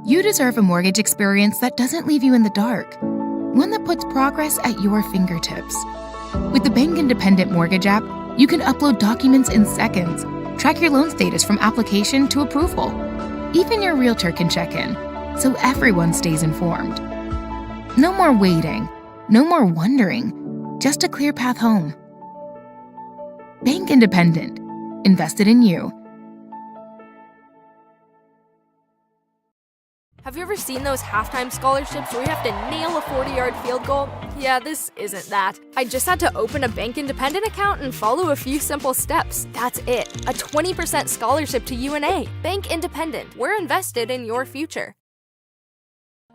You deserve a mortgage experience that doesn't leave you in the dark, one that puts progress at your fingertips. With the Bank Independent Mortgage app, you can upload documents in seconds, track your loan status from application to approval. Even your realtor can check in, so everyone stays informed. No more waiting, no more wondering, just a clear path home. Bank Independent, invested in you. Have you ever seen those halftime scholarships where you have to nail a 40-yard field goal? Yeah, this isn't that. I just had to open a Bank Independent account and follow a few simple steps. That's it. A 20% scholarship to UNA. Bank Independent. We're invested in your future.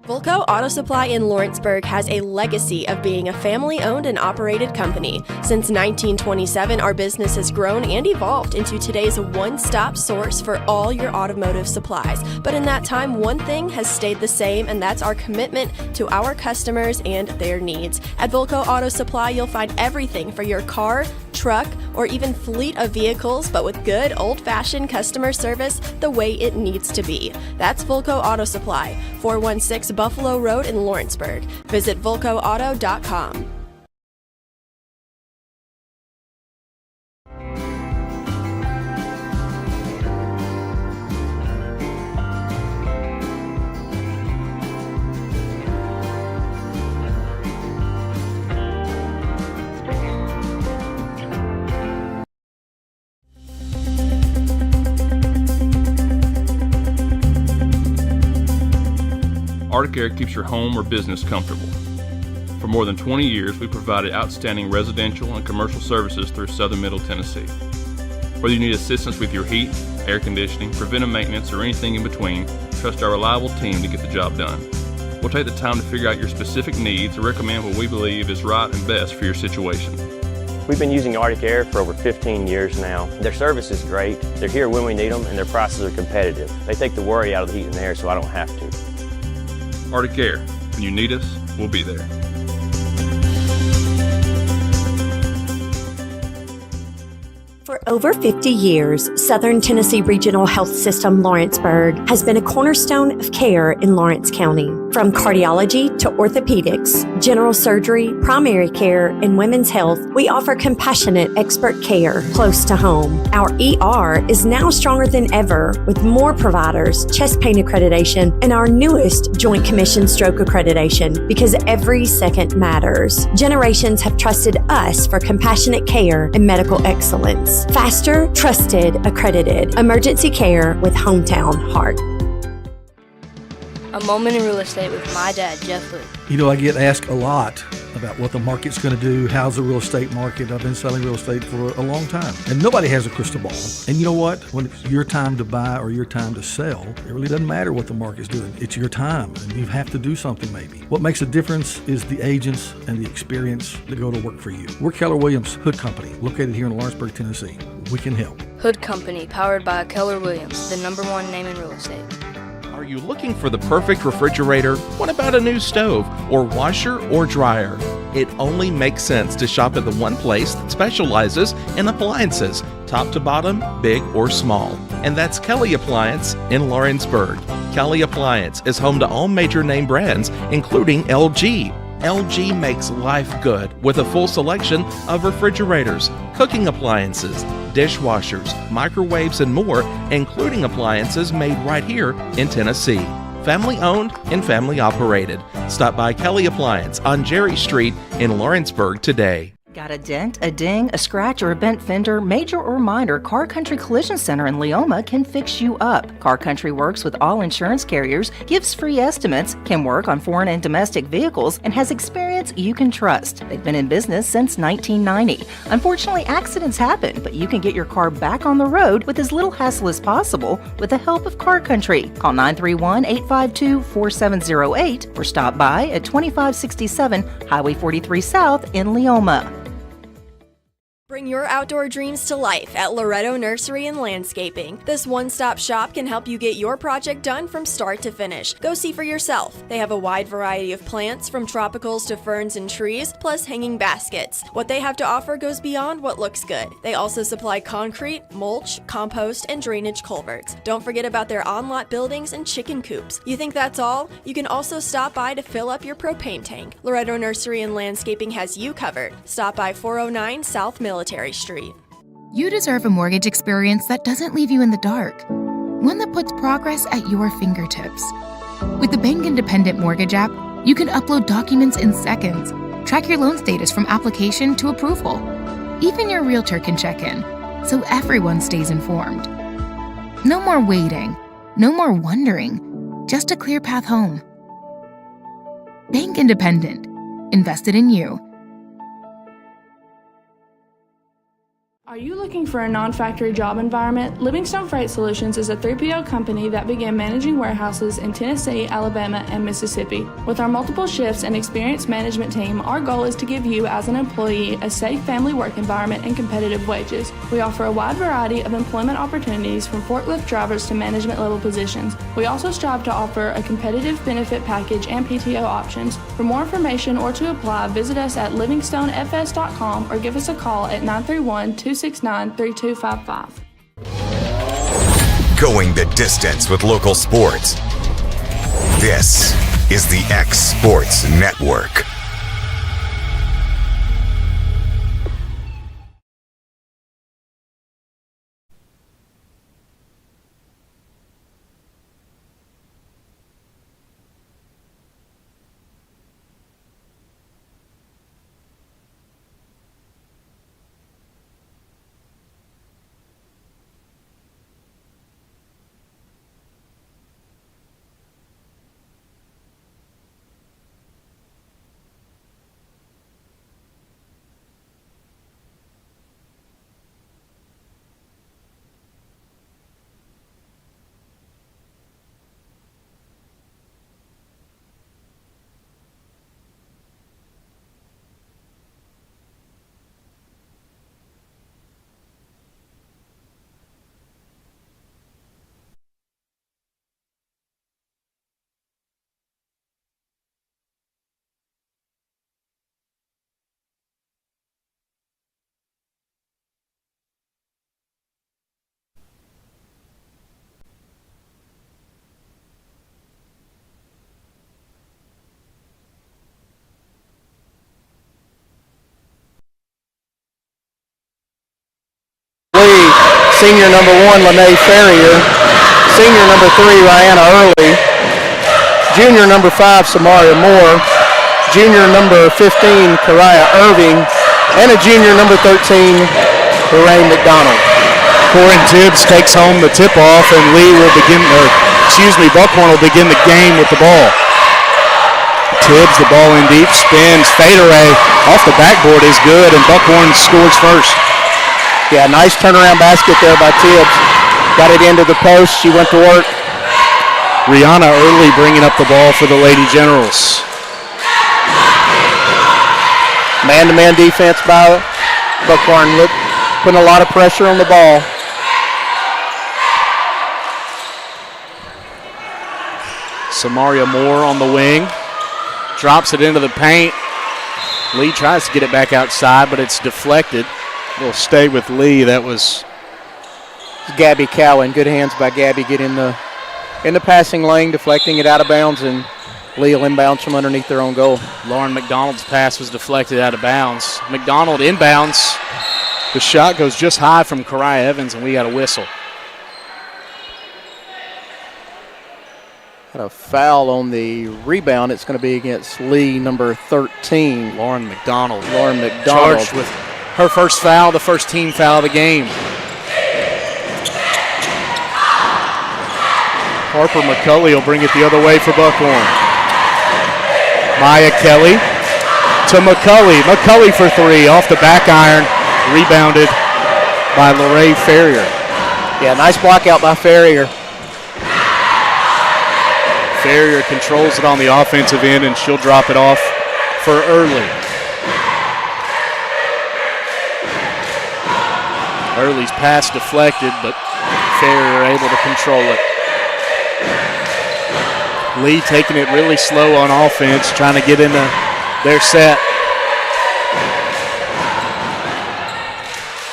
Volco Auto Supply in Lawrenceburg has a legacy of being a family-owned and operated company. Since 1927, our business has grown and evolved into today's one-stop source for all your automotive supplies. But in that time, one thing has stayed the same, and that's our commitment to our customers and their needs. At Volco Auto Supply, you'll find everything for your car, truck, or even fleet of vehicles, but with good old-fashioned customer service the way it needs to be. That's Volco Auto Supply, 416 Buffalo Road in Lawrenceburg. Visit VolcoAuto.com. Arctic Air keeps your home or business comfortable. For more than 20 years, we've provided outstanding residential and commercial services through Southern Middle Tennessee. Whether you need assistance with your heat, air conditioning, preventive maintenance, or anything in between, trust our reliable team to get the job done. We'll take the time to figure out your specific needs and recommend what we believe is right and best for your situation. We've been using Arctic Air for over 15 years now. Their service is great, they're here when we need them, and their prices are competitive. They take the worry out of the heat and air so I don't have to. Arctic Air. When you need us, we'll be there. For over 50 years, Southern Tennessee Regional Health System Lawrenceburg has been a cornerstone of care in Lawrence County. From cardiology to orthopedics, general surgery, primary care, and women's health, we offer compassionate expert care close to home. Our ER is now stronger than ever with more providers, chest pain accreditation, and our newest Joint Commission stroke accreditation because every second matters. Generations have trusted us for compassionate care and medical excellence. Faster, trusted, accredited. Emergency care with hometown heart. A moment in real estate with my dad, Jeff Hood. You know, I get asked a lot about what the market's going to do. How's the real estate market? I've been selling real estate for a long time, and nobody has a crystal ball. And you know what? When it's your time to buy or your time to sell, it really doesn't matter what the market's doing. It's your time, and you have to do something maybe. What makes a difference is the agents and the experience that go to work for you. We're Keller Williams Hood Company, located here in Lawrenceburg, Tennessee. We can help. Hood Company, powered by Keller Williams, the #1 name in real estate. Are you looking for the perfect refrigerator? What about a new stove or washer or dryer? It only makes sense to shop at the one place that specializes in appliances, top to bottom, big or small. And that's Kelly Appliance in Lawrenceburg. Kelly Appliance is home to all major name brands, including LG. LG makes life good with a full selection of refrigerators, cooking appliances, dishwashers, microwaves, and more, including appliances made right here in Tennessee. Family owned and family operated. Stop by Kelly Appliance on Jerry Street in Lawrenceburg today. Got a dent, a ding, a scratch, or a bent fender? Major or minor, Car Country Collision Center in Leoma can fix you up. Car Country works with all insurance carriers, gives free estimates, can work on foreign and domestic vehicles, and has experience you can trust. They've been in business since 1990. Unfortunately, accidents happen, but you can get your car back on the road with as little hassle as possible with the help of Car Country. Call 931-852-4708 or stop by at 2567 Highway 43 South in Leoma. Bring your outdoor dreams to life at Loretto Nursery and Landscaping. This one-stop shop can help you get your project done from start to finish. Go see for yourself. They have a wide variety of plants, from tropicals to ferns and trees, plus hanging baskets. What they have to offer goes beyond what looks good. They also supply concrete, mulch, compost, and drainage culverts. Don't forget about their on-lot buildings and chicken coops. You think that's all? You can also stop by to fill up your propane tank. Loretto Nursery and Landscaping has you covered. Stop by 409 South Military Street. You deserve a mortgage experience that doesn't leave you in the dark, one that puts progress at your fingertips. With the Bank Independent Mortgage app, you can upload documents in seconds, track your loan status from application to approval. Even your realtor can check in, so everyone stays informed. No more waiting, no more wondering, just a clear path home. Bank Independent, invested in you. Are you looking for a non-factory job environment? Livingstone Freight Solutions is a 3PL company that began managing warehouses in Tennessee, Alabama, and Mississippi. With our multiple shifts and experienced management team, our goal is to give you, as an employee, a safe family work environment and competitive wages. We offer a wide variety of employment opportunities, from forklift drivers to management level positions. We also strive to offer a competitive benefit package and PTO options. For more information or to apply, visit us at livingstonefs.com or give us a call at 931-269-3255. Going the distance with local sports. This is the X Sports Network. Senior number 1, Lene Ferrier. Senior number 3, Rihanna Early. Junior number 5, Samaria Moore. Junior number 15, Kariah Irving. And a junior number 13, Lorraine McDonald. Corin Tibbs takes home the tip-off, and Buckhorn will begin the game with the ball. Tibbs, the ball in deep, spins, fadeaway off the backboard is good, and Buckhorn scores first. Yeah, nice turnaround basket there by Tibbs. Got it into the post. She went to work. Rihanna Early bringing up the ball for the Lady Generals. Man-to-man defense by Buckhorn, putting a lot of pressure on the ball. Samaria Moore on the wing. Drops it into the paint. Lee tries to get it back outside, but it's deflected. It'll stay with Lee. That was Gabby Cowan. Good hands by Gabby. Get in the passing lane, deflecting it out of bounds, and Lee will inbounds from underneath their own goal. Lauren McDonald's pass was deflected out of bounds. McDonald inbounds. The shot goes just high from Kariah Evans, and we got a whistle. Got a foul on the rebound. It's going to be against Lee, number 13. Lauren McDonald. Charged with her first foul, the first team foul of the game. Harper McCulley will bring it the other way for Buckhorn. Maya Kelly to McCulley. McCulley for 3 off the back iron. Rebounded by Lorraine Ferrier. Yeah, nice block out by Ferrier. Ferrier controls it on the offensive end, and she'll drop it off for Early. Early's pass deflected, but Ferrier able to control it. Lee taking it really slow on offense, trying to get into their set.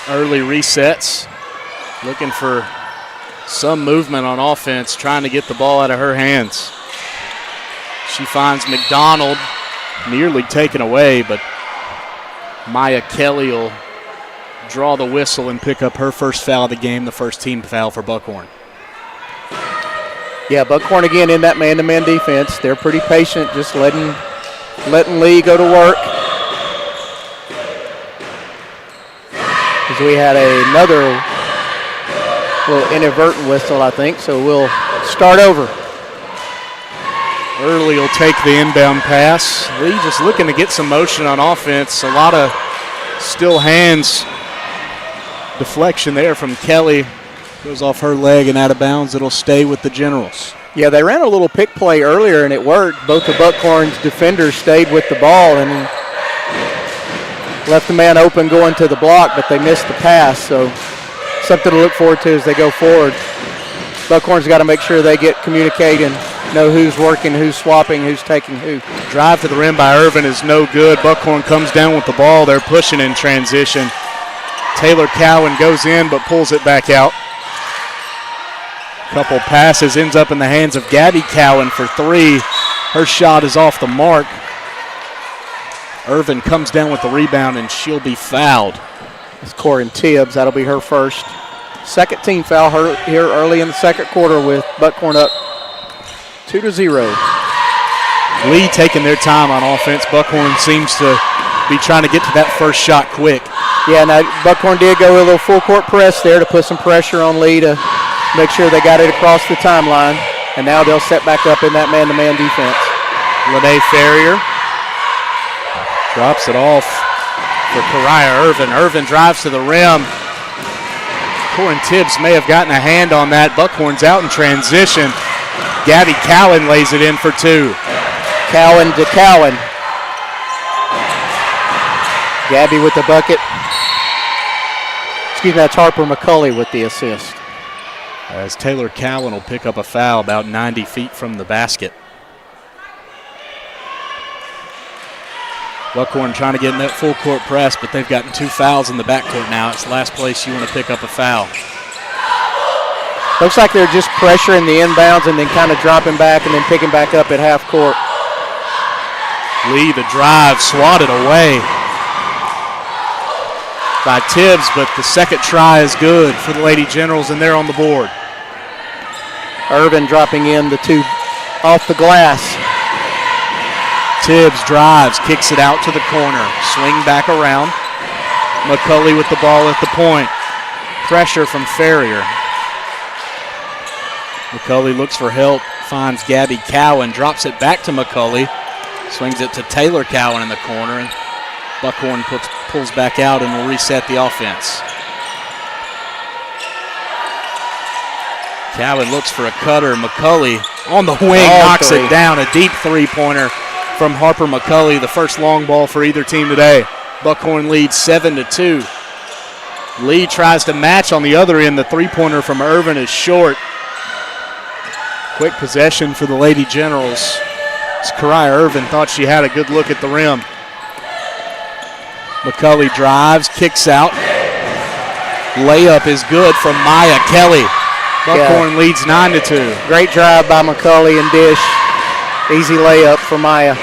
Early resets, looking for some movement on offense, trying to get the ball out of her hands. She finds McDonald, nearly taken away, but Maya Kelly will draw the whistle and pick up her first foul of the game, the first team foul for Buckhorn. Yeah, Buckhorn again in that man-to-man defense. They're pretty patient, just letting Lee go to work. As we had another little inadvertent whistle, I think, so we'll start over. Early will take the inbound pass. Lee just looking to get some motion on offense. A lot of still hands. Deflection there from Kelly. Goes off her leg and out of bounds. It'll stay with the Generals. Yeah, they ran a little pick play earlier and it worked. Both of Buckhorn's defenders stayed with the ball and left the man open going to the block, but they missed the pass. So something to look forward to as they go forward. Buckhorn's got to make sure they get communicating, know who's working, who's swapping, who's taking who. Drive to the rim by Irvin is no good. Buckhorn comes down with the ball. They're pushing in transition. Taylor Cowan goes in but pulls it back out. Couple passes, ends up in the hands of Gabby Cowan for three. Her shot is off the mark. Irvin comes down with the rebound and she'll be fouled. It's Corin Tibbs. That'll be her first. Second team foul here early in the second quarter with Buckhorn up 2-0. Lee taking their time on offense. Buckhorn seems to be trying to get to that first shot quick. Yeah, now Buckhorn did go with a little full court press there to put some pressure on Lee to make sure they got it across the timeline. And now they'll set back up in that man-to-man defense. Lene Ferrier drops it off for Kariah Irvin. Irvin drives to the rim. Corin Tibbs may have gotten a hand on that. Buckhorn's out in transition. Gabby Cowan lays it in for two. Cowan to Cowan. Gabby with the bucket. Excuse me, that's Harper McCulley with the assist. As Taylor Cowan will pick up a foul about 90 feet from the basket. Buckhorn trying to get in that full court press, but they've gotten two fouls in the backcourt now. It's the last place you want to pick up a foul. Looks like they're just pressuring the inbounds and then kind of dropping back and then picking back up at half court. Lee, the drive, swatted away by Tibbs, but the second try is good for the Lady Generals, and they're on the board. Irvin dropping in the two off the glass. Tibbs drives, kicks it out to the corner. Swing back around. McCulley with the ball at the point. Pressure from Ferrier. McCulley looks for help, finds Gabby Cowan, drops it back to McCulley. Swings it to Taylor Cowan in the corner, and Buckhorn pulls back out and will reset the offense. Cowan looks for a cutter. McCulley on the wing, knocks it down. A deep three-pointer from Harper McCulley, the first long ball for either team today. Buckhorn leads 7-2. Lee tries to match on the other end. The three-pointer from Irvin is short. Quick possession for the Lady Generals. As Kariah Irvin thought she had a good look at the rim. McCulley drives, kicks out. Layup is good from Maya Kelly. Buckhorn leads 9-2. Great drive by McCulley and dish. Easy layup for Maya.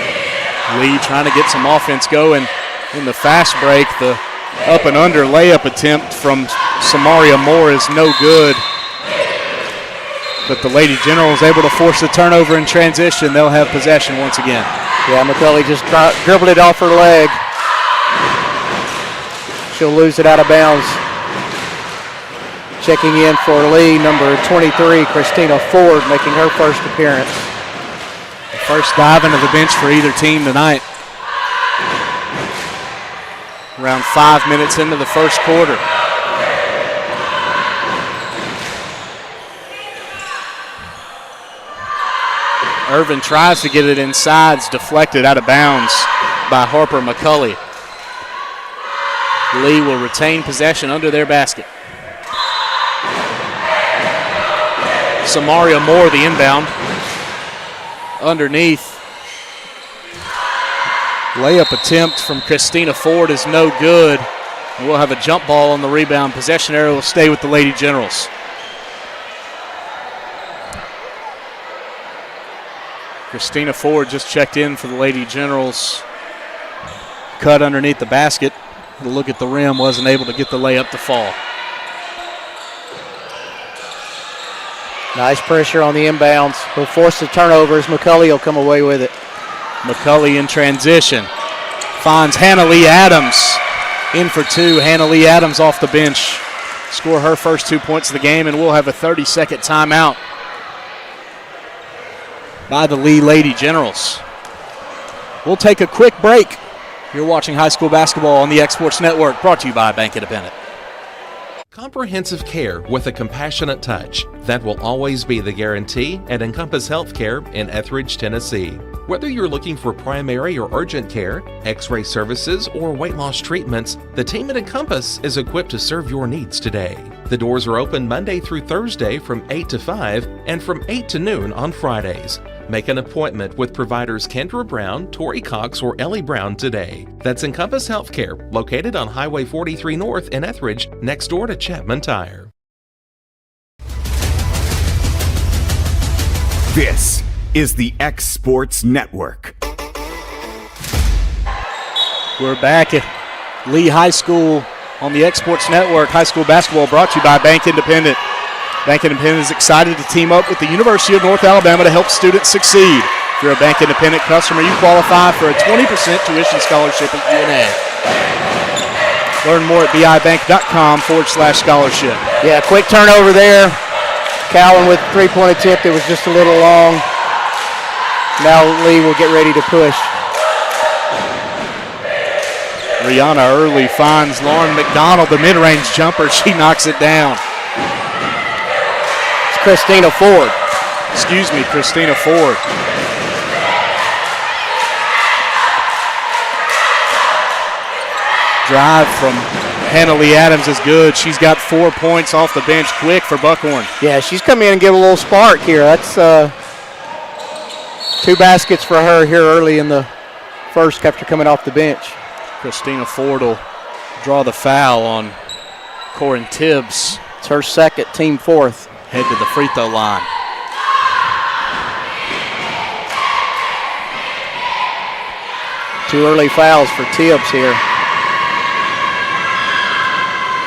Lee trying to get some offense going in the fast break. The up and under layup attempt from Samaria Moore is no good. But the Lady Generals able to force the turnover in transition. They'll have possession once again. Yeah, McCulley just dribbled it off her leg. She'll lose it out of bounds. Checking in for Lee, number 23, Christina Ford, making her first appearance. First dive into the bench for either team tonight. Around 5 minutes into the first quarter. Irvin tries to get it inside. It's deflected out of bounds by Harper McCulley. Lee will retain possession under their basket. Samaria Moore, the inbound. Underneath. Layup attempt from Christina Ford is no good. And we'll have a jump ball on the rebound. Possession area will stay with the Lady Generals. Christina Ford just checked in for the Lady Generals. Cut underneath the basket. The look at the rim, wasn't able to get the layup to fall. Nice pressure on the inbounds. Will force the turnovers. McCulley will come away with it. McCulley in transition. Finds Hannah Lee Adams. In for two. Hannah Lee Adams off the bench. Score her first 2 points of the game, and we'll have a 30-second timeout by the Lee Lady Generals. We'll take a quick break. You're watching high school basketball on the X Sports Network, brought to you by Bank Independent. Comprehensive care with a compassionate touch. That will always be the guarantee at Encompass Healthcare in Etheridge, Tennessee. Whether you're looking for primary or urgent care, x-ray services, or weight loss treatments, the team at Encompass is equipped to serve your needs today. The doors are open Monday through Thursday from 8 to 5 and from 8 to noon on Fridays. Make an appointment with providers Kendra Brown, Tori Cox, or Ellie Brown today. That's Encompass Healthcare, located on Highway 43 North in Etheridge, next door to Chapman Tire. This is the X Sports Network. We're back at Lee High School on the X Sports Network. High school basketball brought to you by Bank Independent. Bank Independent is excited to team up with the University of North Alabama to help students succeed. If you're a Bank Independent customer, you qualify for a 20% tuition scholarship at UNA. Learn more at bibank.com/scholarship. Yeah, quick turnover there. Cowan with a three-point attempt. It was just a little long. Now Lee will get ready to push. Rihanna Early finds Lauren McDonald, the mid-range jumper. She knocks it down. It's Christina Ford. Christina Ford. Drive from Hannah Lee Adams is good. She's got 4 points off the bench quick for Buckhorn. Yeah, she's come in and give a little spark here. That's 2 baskets for her here early in the first after coming off the bench. Christina Ford will draw the foul on Corin Tibbs. It's her second, team fourth. Head to the free throw line. Two early fouls for Tibbs here.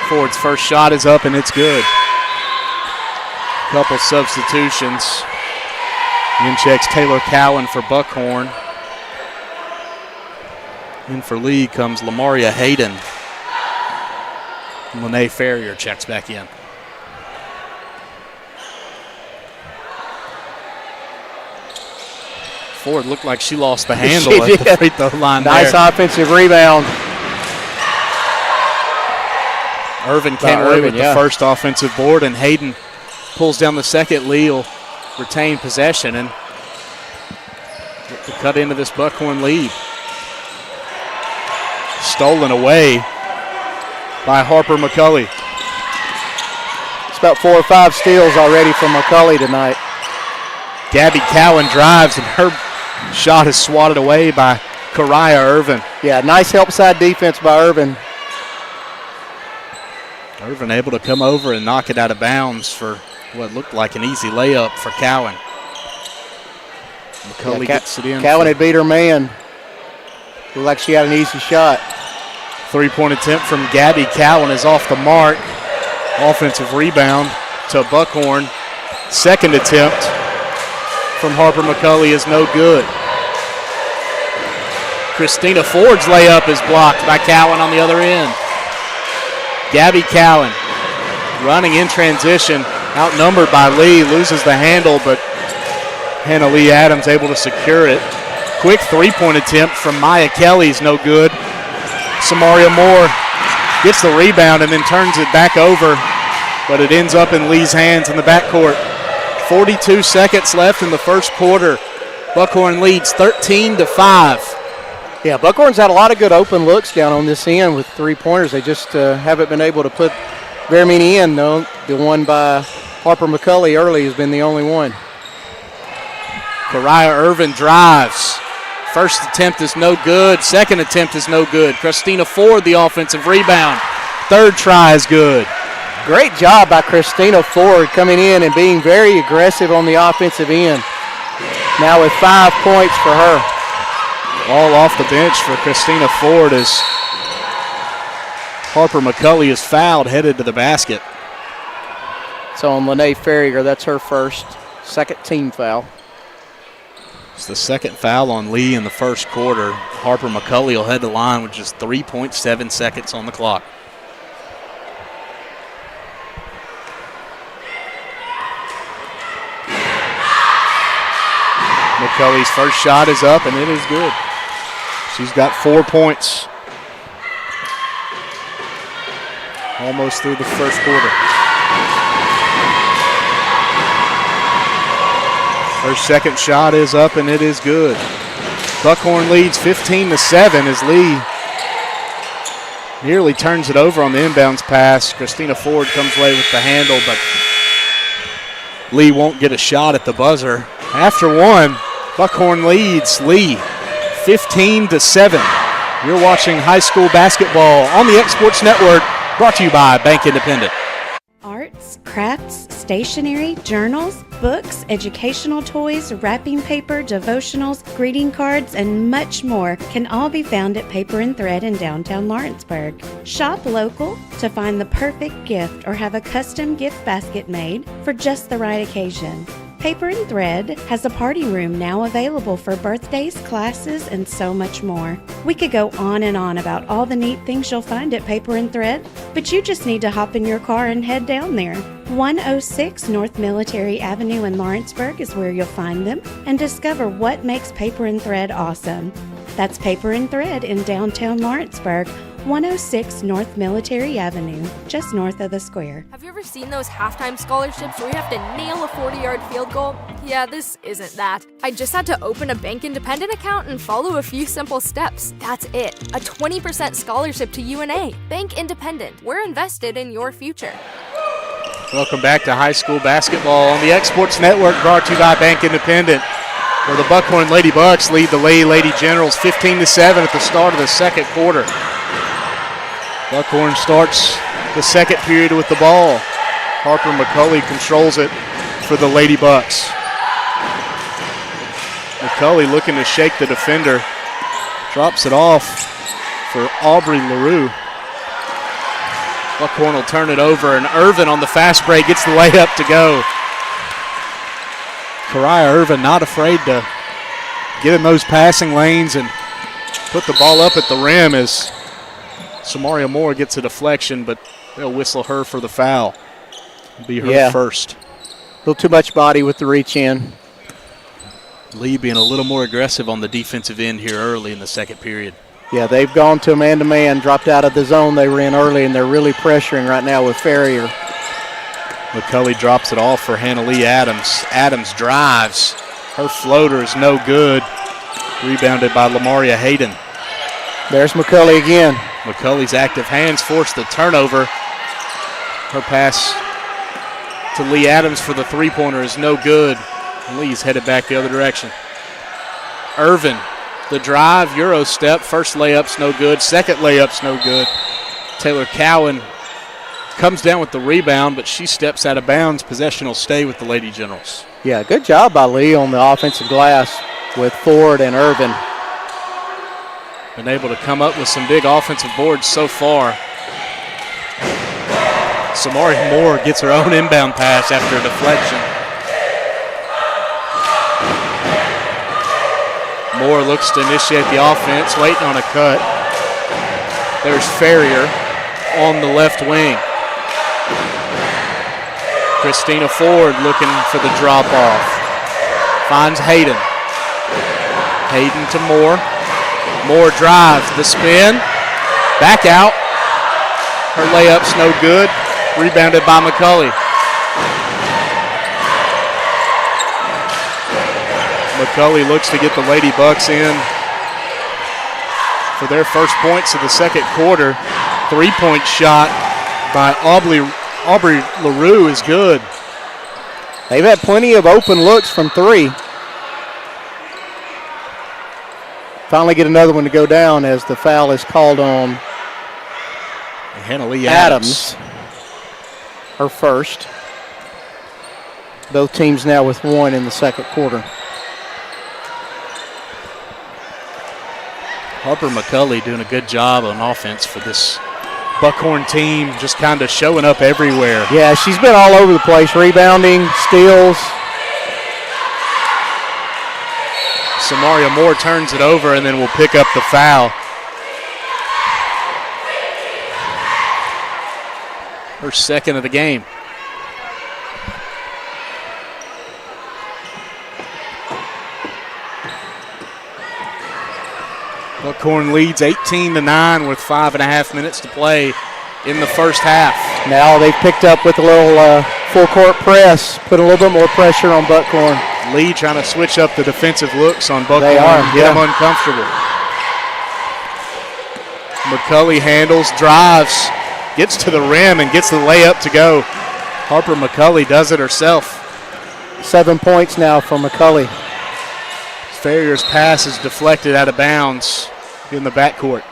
Ford's first shot is up and it's good. Couple substitutions. In checks Taylor Cowan for Buckhorn. In for Lee comes Lamaria Hayden. Lene Ferrier checks back in. Ford looked like she lost the handle at the free throw line. Nice offensive rebound. Irvin came away with the first offensive board, and Hayden pulls down the second. Lee will retain possession and look to cut into this Buckhorn lead. Stolen away by Harper McCulley. It's about 4 or 5 steals already from McCulley tonight. Gabby Cowan drives, and her shot is swatted away by Kariah Irvin. Yeah, nice help side defense by Irvin. Irvin able to come over and knock it out of bounds for what looked like an easy layup for Cowan. McCulley gets it in. Cowan had beat her man. Looked like she had an easy shot. 3-point attempt from Gabby Cowan is off the mark. Offensive rebound to Buckhorn. Second attempt from Harper McCulley is no good. Christina Ford's layup is blocked by Cowan on the other end. Gabby Cowan running in transition, outnumbered by Lee, loses the handle, but Hannah Lee Adams able to secure it. Quick 3-point attempt from Maya Kelly's no good. Samaria Moore gets the rebound and then turns it back over, but it ends up in Lee's hands in the backcourt. 42 seconds left in the first quarter. Buckhorn leads 13-5. Yeah, Buckhorn's had a lot of good open looks down on this end with 3-pointers. They just haven't been able to put very many in, though. The one by Harper McCulley early has been the only one. Kariah Irvin drives. First attempt is no good. Second attempt is no good. Christina Ford, the offensive rebound. Third try is good. Great job by Christina Ford coming in and being very aggressive on the offensive end. Now with 5 points for her. All off the bench for Christina Ford as Harper McCulley is fouled, headed to the basket. So on Lene Ferrier, that's her second team foul. It's the second foul on Lee in the first quarter. Harper McCulley will head to the line with just 3.7 seconds on the clock. McCulley's first shot is up, and it is good. She's got 4 points. Almost through the first quarter. Her second shot is up, and it is good. Buckhorn leads 15-7 as Lee nearly turns it over on the inbounds pass. Christina Ford comes away with the handle, but Lee won't get a shot at the buzzer. After one, Buckhorn leads Lee 15-7. You're watching high school basketball on the X Sports Network, brought to you by Bank Independent. Arts, crafts, stationery, journals, books, educational toys, wrapping paper, devotionals, greeting cards, and much more can all be found at Paper and Thread in downtown Lawrenceburg. Shop local to find the perfect gift or have a custom gift basket made for just the right occasion. Paper and Thread has a party room now available for birthdays, classes, and so much more. We could go on and on about all the neat things you'll find at Paper and Thread, but you just need to hop in your car and head down there. 106 North Military Avenue in Lawrenceburg is where you'll find them and discover what makes Paper and Thread awesome. That's Paper and Thread in downtown Lawrenceburg, 106 North Military Avenue, just north of the square. Have you ever seen those halftime scholarships where you have to nail a 40-yard field goal? Yeah, this isn't that. I just had to open a Bank Independent account and follow a few simple steps. That's it. A 20% scholarship to UNA. Bank Independent. We're invested in your future. Welcome back to high school basketball on the X Sports Network, brought to you by Bank Independent, where the Buckhorn Lady Bucks lead the Lady Generals 15-7 at the start of the second quarter. Buckhorn starts the second period with the ball. Harper McCulley controls it for the Lady Bucks. McCulley looking to shake the defender. Drops it off for Aubrey LaRue. Buckhorn will turn it over, and Irvin on the fast break gets the layup to go. Kariah Irvin not afraid to get in those passing lanes and put the ball up at the rim as Samaria Moore gets a deflection, but they'll whistle her for the foul. It'll be her first. A little too much body with the reach in. Lee being a little more aggressive on the defensive end here early in the second period. Yeah, they've gone to a man-to-man, dropped out of the zone they were in early, and they're really pressuring right now with Ferrier. McCulley drops it off for Hannah Lee Adams. Adams drives. Her floater is no good. Rebounded by Lamaria Hayden. There's McCulley again. McCulley's active hands forced the turnover. Her pass to Lee Adams for the three-pointer is no good. Lee's headed back the other direction. Irvin, the drive, Euro step. First layup's no good. Second layup's no good. Taylor Cowan comes down with the rebound, but she steps out of bounds. Possession will stay with the Lady Generals. Yeah, good job by Lee on the offensive glass with Ford and Irvin. Been able to come up with some big offensive boards so far. Samari Moore gets her own inbound pass after a deflection. Moore looks to initiate the offense, waiting on a cut. There's Ferrier on the left wing. Christina Ford looking for the drop-off. Finds Hayden. Hayden to Moore. Moore drives, the spin, back out. Her layup's no good. Rebounded by McCulley. McCulley looks to get the Lady Bucks in for their first points of the second quarter. Three-point shot by Aubrey LaRue is good. They've had plenty of open looks from three. Finally get another one to go down as the foul is called on Hannah Lee Adams. Her first. Both teams now with one in the second quarter. Harper McCulley doing a good job on offense for this Buckhorn team, just kind of showing up everywhere. Yeah, she's been all over the place, rebounding, steals. Samaria Moore turns it over and then will pick up the foul. Her second of the game. Buckhorn leads 18-9 with 5.5 minutes to play in the first half. Now they've picked up with a little full court press, put a little bit more pressure on Buckhorn. Lee trying to switch up the defensive looks on Buckhorn. They are, get them uncomfortable. McCulley handles, drives, gets to the rim and gets the layup to go. Harper McCulley does it herself. 7 points now for McCulley. Farrier's pass is deflected out of bounds in the backcourt.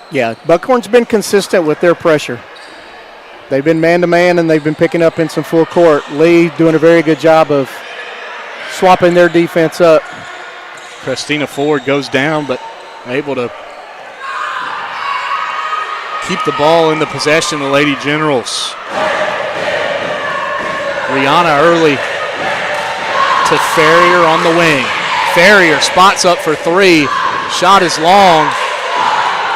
Yeah, Buckhorn's been consistent with their pressure. They've been man-to-man, and they've been picking up in some full court. Lee doing a very good job of swapping their defense up. Christina Ford goes down, but able to keep the ball in the possession of the Lady Generals. Rihanna Early to Farrier on the wing. Farrier spots up for three. Shot is long.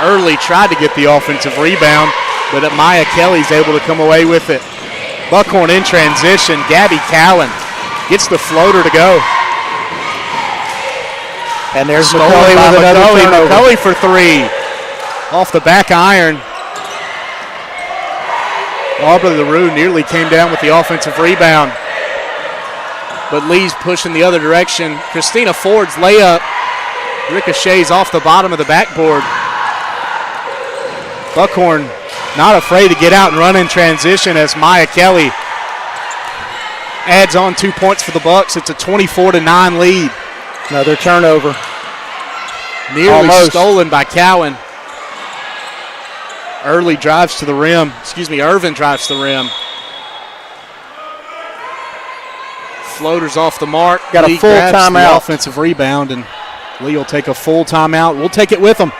Early tried to get the offensive rebound, but Maya Kelly's able to come away with it. Buckhorn in transition. Gabby Cowan gets the floater to go. And there's Stolen McCulley by with another turnover. McCulley for three. Off the back iron. Aubrey LaRue nearly came down with the offensive rebound. But Lee's pushing the other direction. Christina Ford's layup ricochets off the bottom of the backboard. Buckhorn not afraid to get out and run in transition as Maya Kelly adds on 2 points for the Bucks. It's a 24-9 lead. Another turnover. Nearly Almost. Stolen by Cowan. Irvin drives to the rim. Floaters off the mark. Got a Lee full grabs the timeout. offensive rebound, and Lee will take a full timeout. We'll take it with them.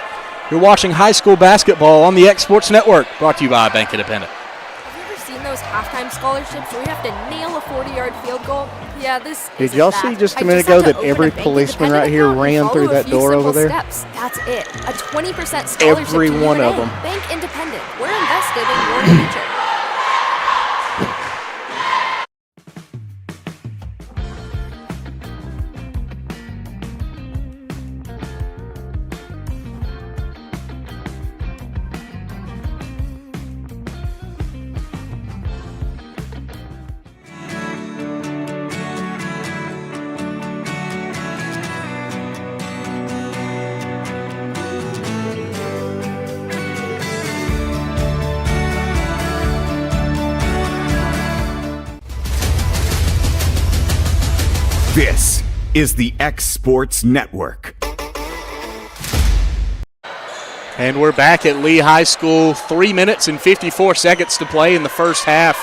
You're watching high school basketball on the X Sports Network, brought to you by Bank Independent. Have you ever seen those halftime scholarships where you have to nail a 40-yard field goal? Yeah, this Did isn't y'all that. see just a I minute had ago to that open every a Bank policeman Independent right here account and ran follow through a that few door over simple there? Steps. That's it. A 20% scholarship Every to one your of name. them. Bank Independent. We're invested in your future. This is the X Sports Network. And we're back at Lee High School. 3 minutes and 54 seconds to play in the first half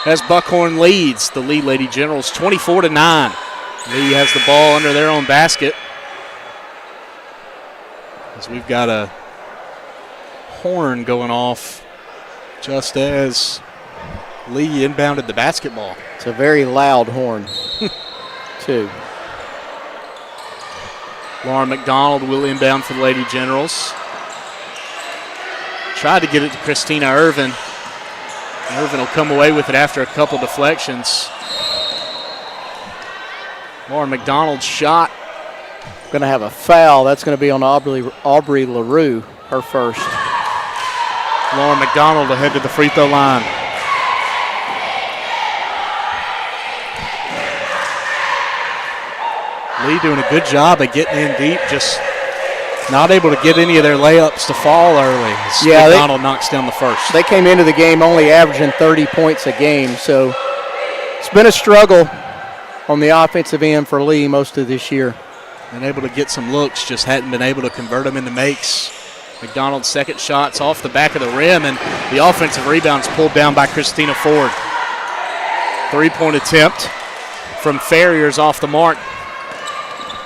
as Buckhorn leads the Lee Lady Generals 24-9. Lee has the ball under their own basket. As we've got a horn going off just as Lee inbounded the basketball. It's a very loud horn, too. Lauren McDonald will inbound for the Lady Generals. Tried to get it to Christina Irvin. Irvin will come away with it after a couple deflections. Lauren McDonald's shot. Going to have a foul. That's going to be on Aubrey LaRue, her first. Lauren McDonald will head to the free throw line. Lee doing a good job of getting in deep, just Not able to get any of their layups to fall early. Yeah, McDonald knocks down the first. They came into the game only averaging 30 points a game, so it's been a struggle on the offensive end for Lee most of this year. Been able to get some looks, just hadn't been able to convert them into makes. McDonald's second shot's off the back of the rim, and the offensive rebound's pulled down by Christina Ford. Three-point attempt from Farrier's off the mark.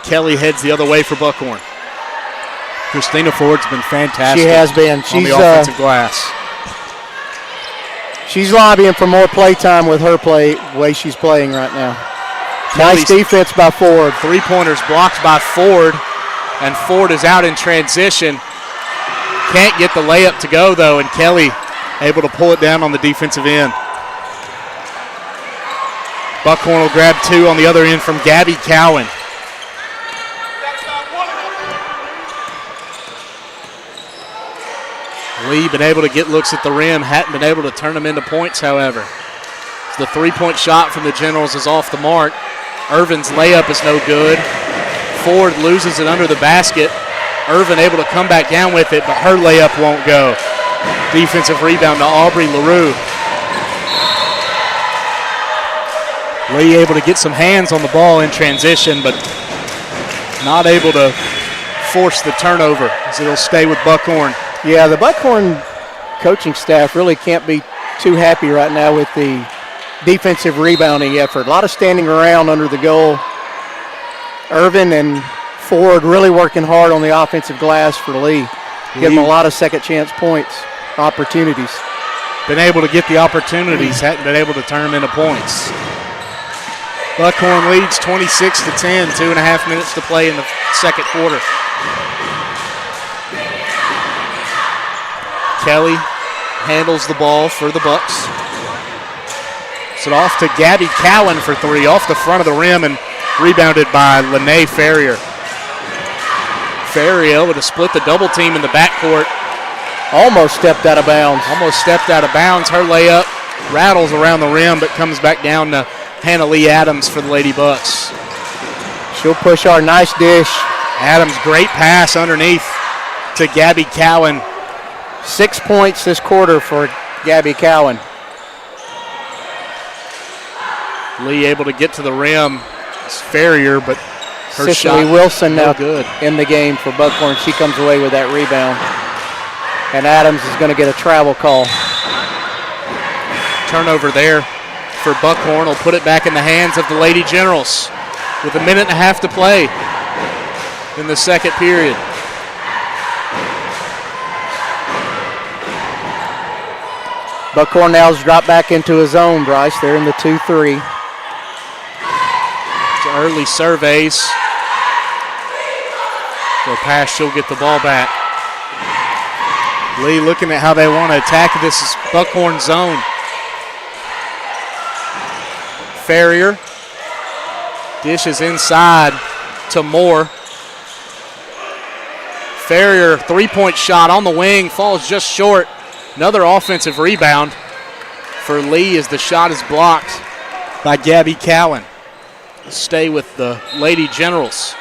Kelly heads the other way for Buckhorn. Christina Ford's been fantastic. She has been. On the offensive glass. She's lobbying for more play time with her way she's playing right now. Nice defense by Ford. Three-pointers blocked by Ford, and Ford is out in transition. Can't get the layup to go, though, and Kelly able to pull it down on the defensive end. Buckhorn will grab two on the other end from Gabby Cowan. Lee been able to get looks at the rim, hadn't been able to turn them into points, however. The three-point shot from the Generals is off the mark. Irvin's layup is no good. Ford loses it under the basket. Irvin able to come back down with it, but her layup won't go. Defensive rebound to Aubrey LaRue. Lee able to get some hands on the ball in transition, but not able to force the turnover as it'll stay with Buckhorn. Yeah, the Buckhorn coaching staff really can't be too happy right now with the defensive rebounding effort. A lot of standing around under the goal. Irvin and Ford really working hard on the offensive glass for Lee. Give them a lot of second chance points, opportunities. Been able to get the opportunities, hadn't been able to turn them into points. Buckhorn leads 26-10, 2.5 minutes to play in the second quarter. Kelly handles the ball for the Bucks. So off to Gabby Cowan for three, off the front of the rim and rebounded by Lene Ferrier. Ferrier able to split the double team in the backcourt. Almost stepped out of bounds. Almost stepped out of bounds. Her layup rattles around the rim but comes back down to Hannah Lee Adams for the Lady Bucks. She'll push our nice dish. Adams, great pass underneath to Gabby Cowan. 6 points this quarter for Gabby Cowan. Lee able to get to the rim. It's Ferrier, but her Cicely shot Wilson no now good in the game for Buckhorn. She comes away with that rebound. And Adams is going to get a travel call. Turnover there for Buckhorn. Will put it back in the hands of the Lady Generals with a minute and a half to play in the second period. Buckhorn now's dropped back into his zone, Bryce. They're in the 2-3. Early surveys. Go pass, she'll get the ball back. Lee looking at how they want to attack this is Buckhorn zone. Ferrier dishes inside to Moore. Ferrier, three-point shot on the wing, falls just short. Another offensive rebound for Lee as the shot is blocked by Gabby Cowan. Stay with the Lady Generals.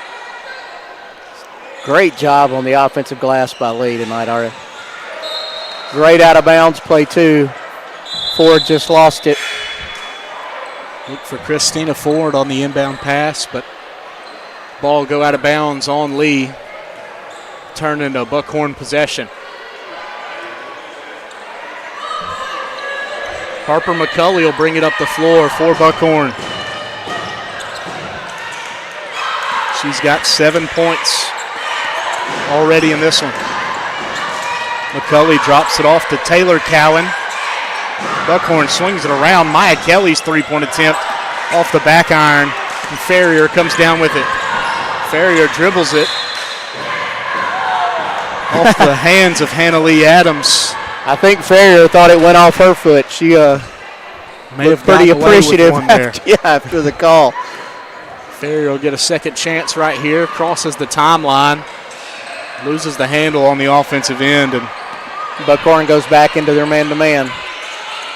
Great job on the offensive glass by Lee tonight, Arya. Great out of bounds play too. Ford just lost it. Look for Christina Ford on the inbound pass, but ball go out of bounds on Lee. Turn into Buckhorn possession. Harper McCulley will bring it up the floor for Buckhorn. She's got 7 points already in this one. McCulley drops it off to Taylor Cowan. Buckhorn swings it around. Maya Kelly's three-point attempt off the back iron. And Ferrier comes down with it. Ferrier dribbles it off the hands of Hannah Lee Adams. I think Ferrier thought it went off her foot. She may have pretty gotten away with appreciative one there. after the call. Ferrier will get a second chance right here. Crosses the timeline. Loses the handle on the offensive end. And Buckhorn goes back into their man-to-man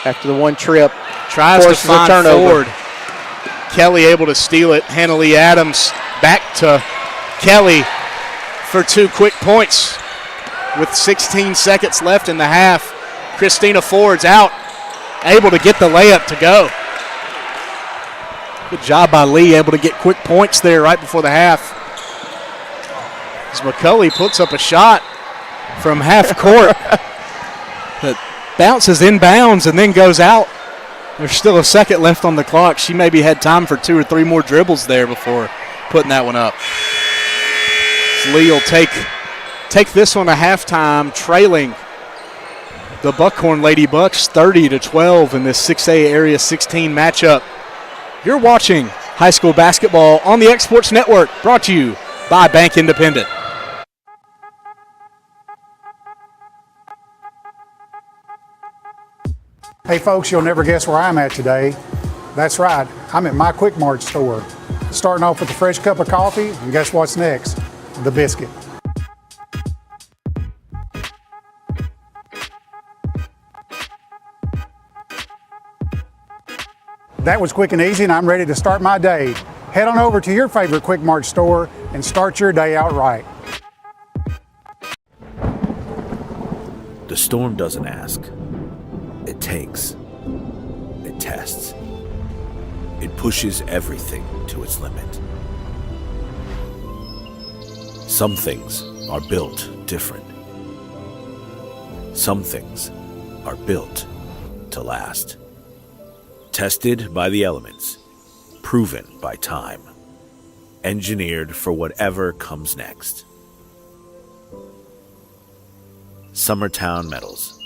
after the one trip. Tries to find Ford. Kelly able to steal it. Hannah Lee Adams back to Kelly. for 2 quick points with 16 seconds left in the half. Christina Ford's out, able to get the layup to go. Good job by Lee, able to get quick points there right before the half. As McCulley puts up a shot from half court that bounces inbounds and then goes out. There's still a second left on the clock. She maybe had time for 2 or 3 more dribbles there before putting that one up. So Lee will take this one to halftime, trailing the Buckhorn Lady Bucks 30-12 in this 6A Area 16 matchup. You're watching high school basketball on the X Sports Network, brought to you by Bank Independent. Hey folks, you'll never guess where I'm at today. That's right, I'm at my Quick Mart store. Starting off with a fresh cup of coffee, and guess what's next? The biscuit. That was quick and easy, and I'm ready to start my day. Head on over to your favorite Quick Mart store and start your day out right. The storm doesn't ask. It takes. It tests. It pushes everything to its limit. Some things are built different. Some things are built to last. Tested by the elements, proven by time, engineered for whatever comes next. Summertown Metals.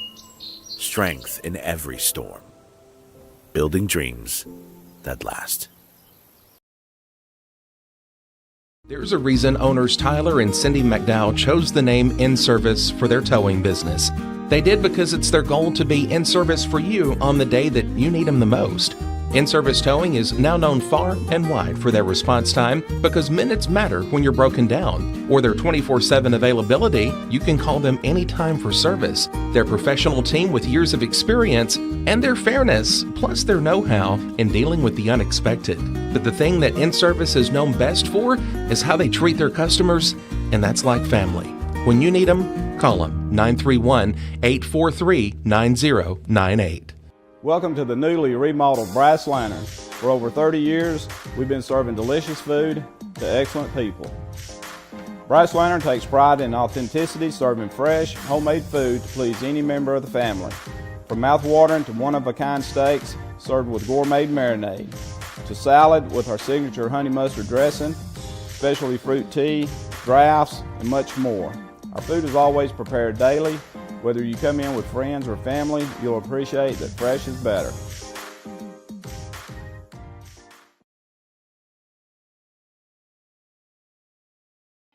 Strength in every storm. Building dreams that last. There's a reason owners Tyler and Cindy McDowell chose the name In Service for their towing business. They did because it's their goal to be in service for you on the day that you need them the most. In-Service Towing is now known far and wide for their response time because minutes matter when you're broken down. Or their 24/7 availability, you can call them anytime for service. Their professional team with years of experience and their fairness, plus their know-how in dealing with the unexpected. But the thing that In-Service is known best for is how they treat their customers, and that's like family. When you need them, call them 931-843-9098. Welcome to the newly remodeled Brass Lantern. For over 30 years, we've been serving delicious food to excellent people. Brass Lantern takes pride in authenticity, serving fresh, homemade food to please any member of the family. From mouth-watering to one-of-a-kind steaks served with gourmet marinade, to salad with our signature honey mustard dressing, specialty fruit tea, drafts, and much more. Our food is always prepared daily. Whether you come in with friends or family, you'll appreciate that fresh is better.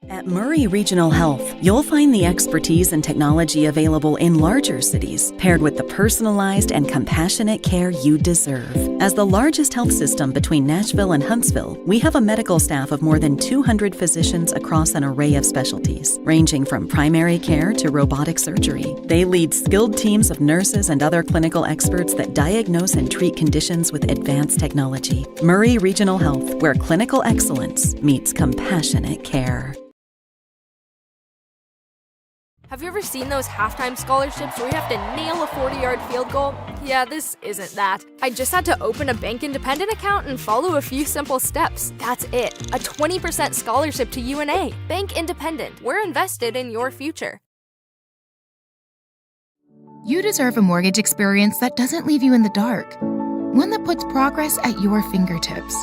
At Murray Regional Health, you'll find the expertise and technology available in larger cities, paired with the personalized and compassionate care you deserve. As the largest health system between Nashville and Huntsville, we have a medical staff of more than 200 physicians across an array of specialties, ranging from primary care to robotic surgery. They lead skilled teams of nurses and other clinical experts that diagnose and treat conditions with advanced technology. Murray Regional Health, where clinical excellence meets compassionate care. Have you ever seen those halftime scholarships where you have to nail a 40-yard field goal? Yeah, this isn't that. I just had to open a Bank Independent account and follow a few simple steps. That's it. A 20% scholarship to UNA. Bank Independent. We're invested in your future. You deserve a mortgage experience that doesn't leave you in the dark. One that puts progress at your fingertips.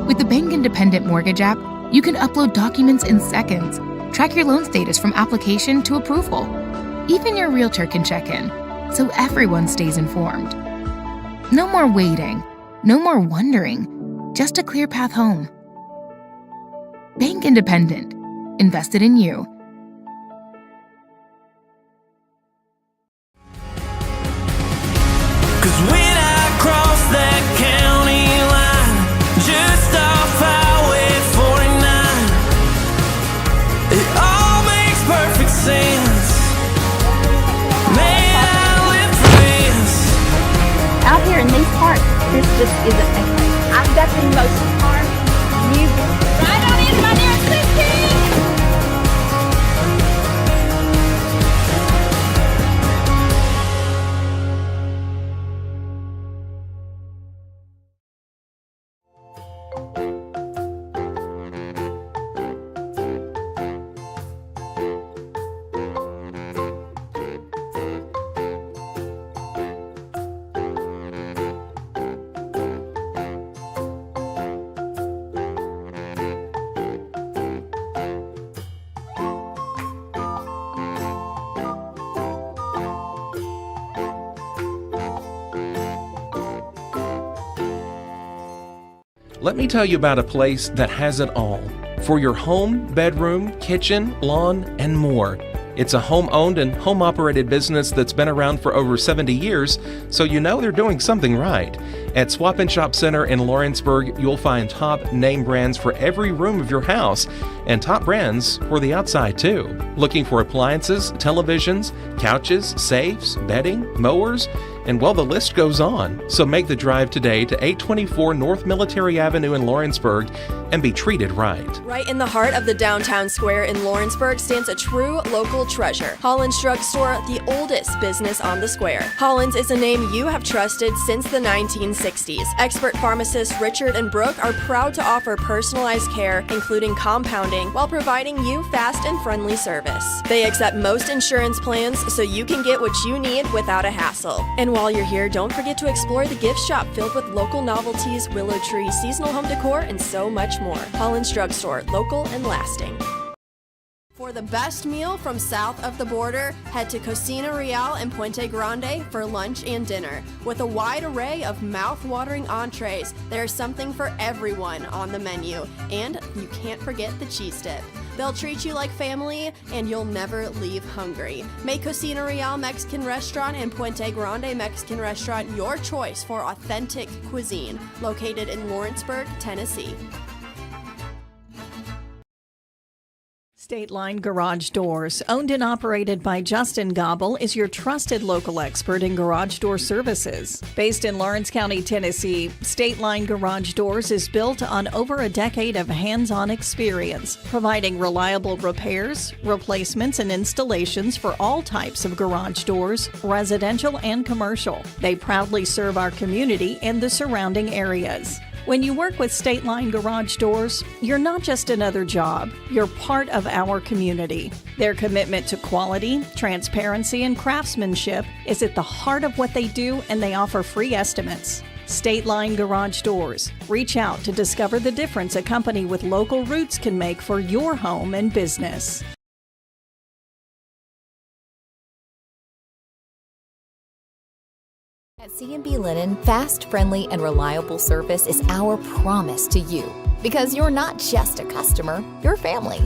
With the Bank Independent Mortgage app, you can upload documents in seconds. Track your loan status from application to approval. Even your realtor can check in, so everyone stays informed. No more waiting, no more wondering, just a clear path home. Bank Independent, invested in you. Cause when I cross that county line, just off Highway 49, it all makes perfect sense. Man, I live for this. Out here in these parts, this just isn't okay. I've got the most harm music. Right on in, my dear sister. Let me tell you about a place that has it all for your home, bedroom, kitchen, lawn, and more. It's a home-owned and home-operated business that's been around for over 70 years, so you know they're doing something right. At Swap and Shop Center in Lawrenceburg, you'll find top name brands for every room of your house, and top brands for the outside too. Looking for appliances, televisions, couches, safes, bedding, mowers, and well, the list goes on. So make the drive today to 824 North Military Avenue in Lawrenceburg and be treated right. Right in the heart of the downtown square in Lawrenceburg stands a true local treasure. Holland's Drug Store, the oldest business on the square. Holland's is a name you have trusted since the 1960s. Expert pharmacists Richard and Brooke are proud to offer personalized care, including compounding, while providing you fast and friendly service. They accept most insurance plans, so you can get what you need without a hassle. And while you're here, don't forget to explore the gift shop filled with local novelties, willow tree, seasonal home decor, and so much more. Holland's Drug Store, local and lasting. For the best meal from south of the border, head to Cocina Real in Puente Grande for lunch and dinner. With a wide array of mouth-watering entrees, there's something for everyone on the menu. And you can't forget the cheese dip. They'll treat you like family, and you'll never leave hungry. Make Cocina Real Mexican Restaurant and Puente Grande Mexican Restaurant your choice for authentic cuisine, located in Lawrenceburg, Tennessee. State Line Garage Doors, owned and operated by Justin Gobble, is your trusted local expert in garage door services. Based in Lawrence County, Tennessee, State Line Garage Doors is built on over a decade of hands-on experience, providing reliable repairs, replacements, and installations for all types of garage doors, residential and commercial. They proudly serve our community and the surrounding areas. When you work with State Line Garage Doors, you're not just another job, you're part of our community. Their commitment to quality, transparency, and craftsmanship is at the heart of what they do, and they offer free estimates. State Line Garage Doors. Reach out to discover the difference a company with local roots can make for your home and business. At C&B Linen, fast, friendly, and reliable service is our promise to you. Because you're not just a customer, you're family.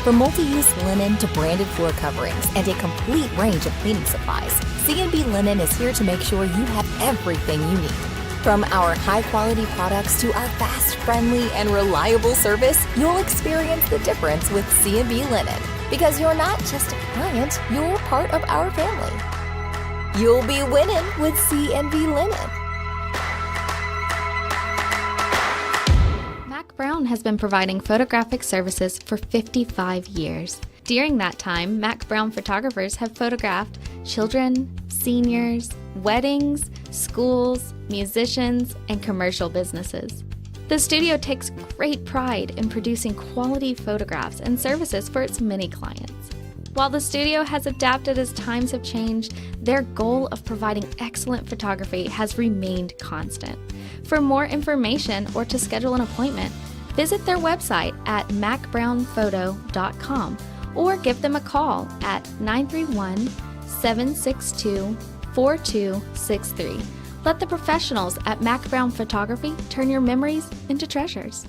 From multi-use linen to branded floor coverings and a complete range of cleaning supplies, C&B Linen is here to make sure you have everything you need. From our high-quality products to our fast, friendly, and reliable service, you'll experience the difference with C&B Linen. Because you're not just a client, you're part of our family. You'll be winning with C&B Linen. Mac Brown has been providing photographic services for 55 years. During that time, Mac Brown photographers have photographed children, seniors, weddings, schools, musicians, and commercial businesses. The studio takes great pride in producing quality photographs and services for its many clients. While the studio has adapted as times have changed, their goal of providing excellent photography has remained constant. For more information or to schedule an appointment, visit their website at macbrownphoto.com or give them a call at 931-762-4263. Let the professionals at Mac Brown Photography turn your memories into treasures.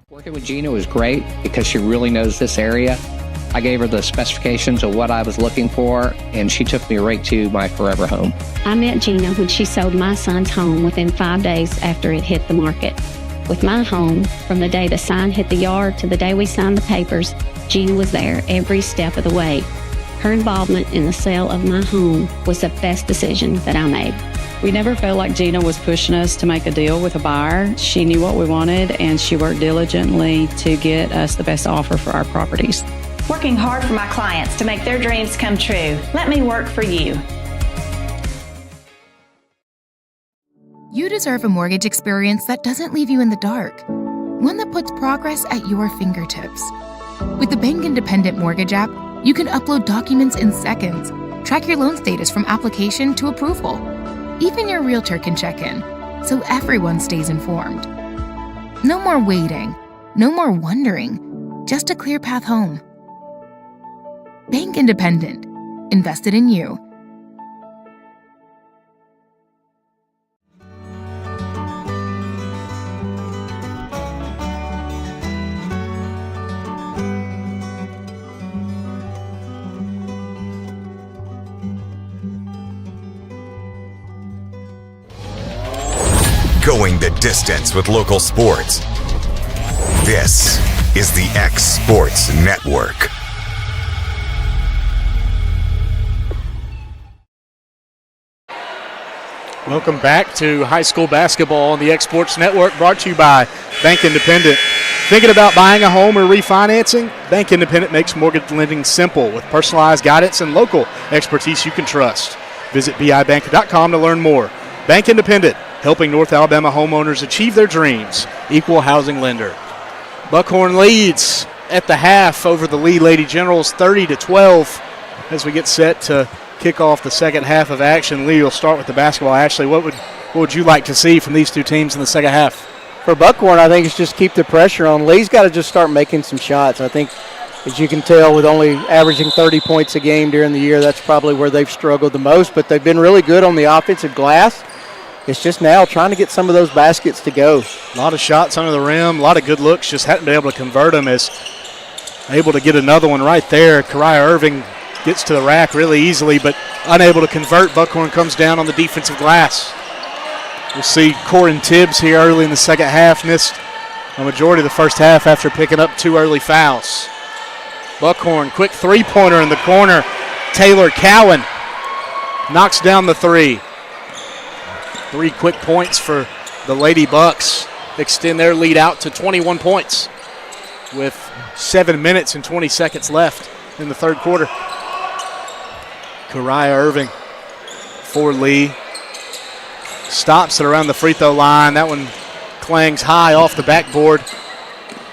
Working with Gina was great because she really knows this area. I gave her the specifications of what I was looking for, and she took me right to my forever home. I met Gina when she sold my son's home within 5 days after it hit the market. With my home, from the day the sign hit the yard to the day we signed the papers, Gina was there every step of the way. Her involvement in the sale of my home was the best decision that I made. We never felt like Gina was pushing us to make a deal with a buyer. She knew what we wanted, and she worked diligently to get us the best offer for our properties. Working hard for my clients to make their dreams come true. Let me work for you. You deserve a mortgage experience that doesn't leave you in the dark. One that puts progress at your fingertips. With the Bank Independent Mortgage app, you can upload documents in seconds, track your loan status from application to approval. Even your realtor can check in, so everyone stays informed. No more waiting, no more wondering, just a clear path home. Bank Independent, invested in you. Going the distance with local sports. This is the X Sports Network. Welcome back to high school basketball on the X Sports Network, brought to you by Bank Independent. Thinking about buying a home or refinancing? Bank Independent makes mortgage lending simple with personalized guidance and local expertise you can trust. Visit bibank.com to learn more. Bank Independent, helping North Alabama homeowners achieve their dreams. Equal housing lender. Buckhorn leads at the half over the Lee Lady Generals 30-12 as we get set to kick off the second half of action. Lee will start with the basketball. Ashley, what would you like to see from these two teams in the second half? For Buckhorn, I think it's just keep the pressure on. Lee's got to just start making some shots. I think, as you can tell, with only averaging 30 points a game during the year, that's probably where they've struggled the most. But they've been really good on the offensive glass. It's just now trying to get some of those baskets to go. A lot of shots under the rim, a lot of good looks, just hadn't been able to convert them. As able to get another one right there. Kariah Irving gets to the rack really easily, but unable to convert. Buckhorn comes down on the defensive glass. We'll see Corin Tibbs here early in the second half. Missed a majority of the first half after picking up 2 early fouls. Buckhorn, quick three-pointer in the corner. Taylor Cowan knocks down the 3. 3 quick points for the Lady Bucks. Extend their lead out to 21 points with 7 minutes and 20 seconds left in the third quarter. Kariah Irving for Lee. Stops it around the free throw line. That one clangs high off the backboard.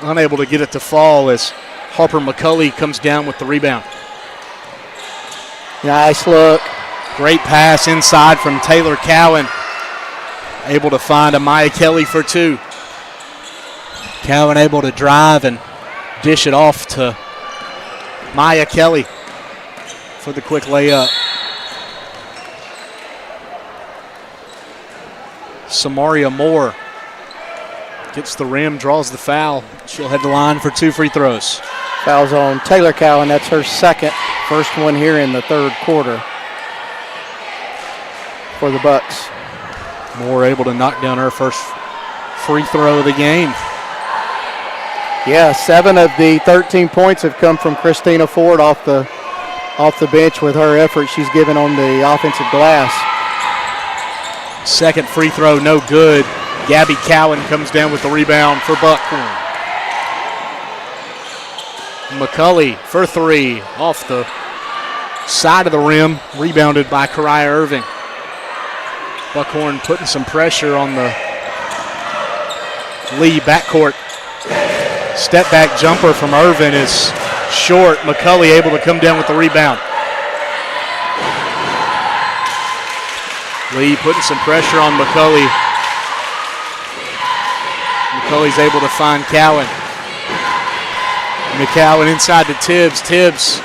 Unable to get it to fall as Harper McCulley comes down with the rebound. Nice look. Great pass inside from Taylor Cowan. Able to find Amaya Kelly for 2. Cowan able to drive and dish it off to Maya Kelly for the quick layup. Samaria Moore gets the rim, draws the foul. She'll head the line for 2 free throws. Fouls on Taylor Cowan. That's her second. First one here in the third quarter for the Bucks. Moore able to knock down her first free throw of the game. Yeah, 7 of the 13 points have come from Christina Ford off the bench with her effort she's given on the offensive glass. Second free throw, no good. Gabby Cowan comes down with the rebound for Buckhorn. McCulley for 3 off the side of the rim, rebounded by Kariah Irving. Buckhorn putting some pressure on the Lee backcourt. Step back jumper from Irving is short. McCulley able to come down with the rebound. Lee putting some pressure on McCulley. McCulley's able to find Cowan. McCowan inside to Tibbs. Tibbs.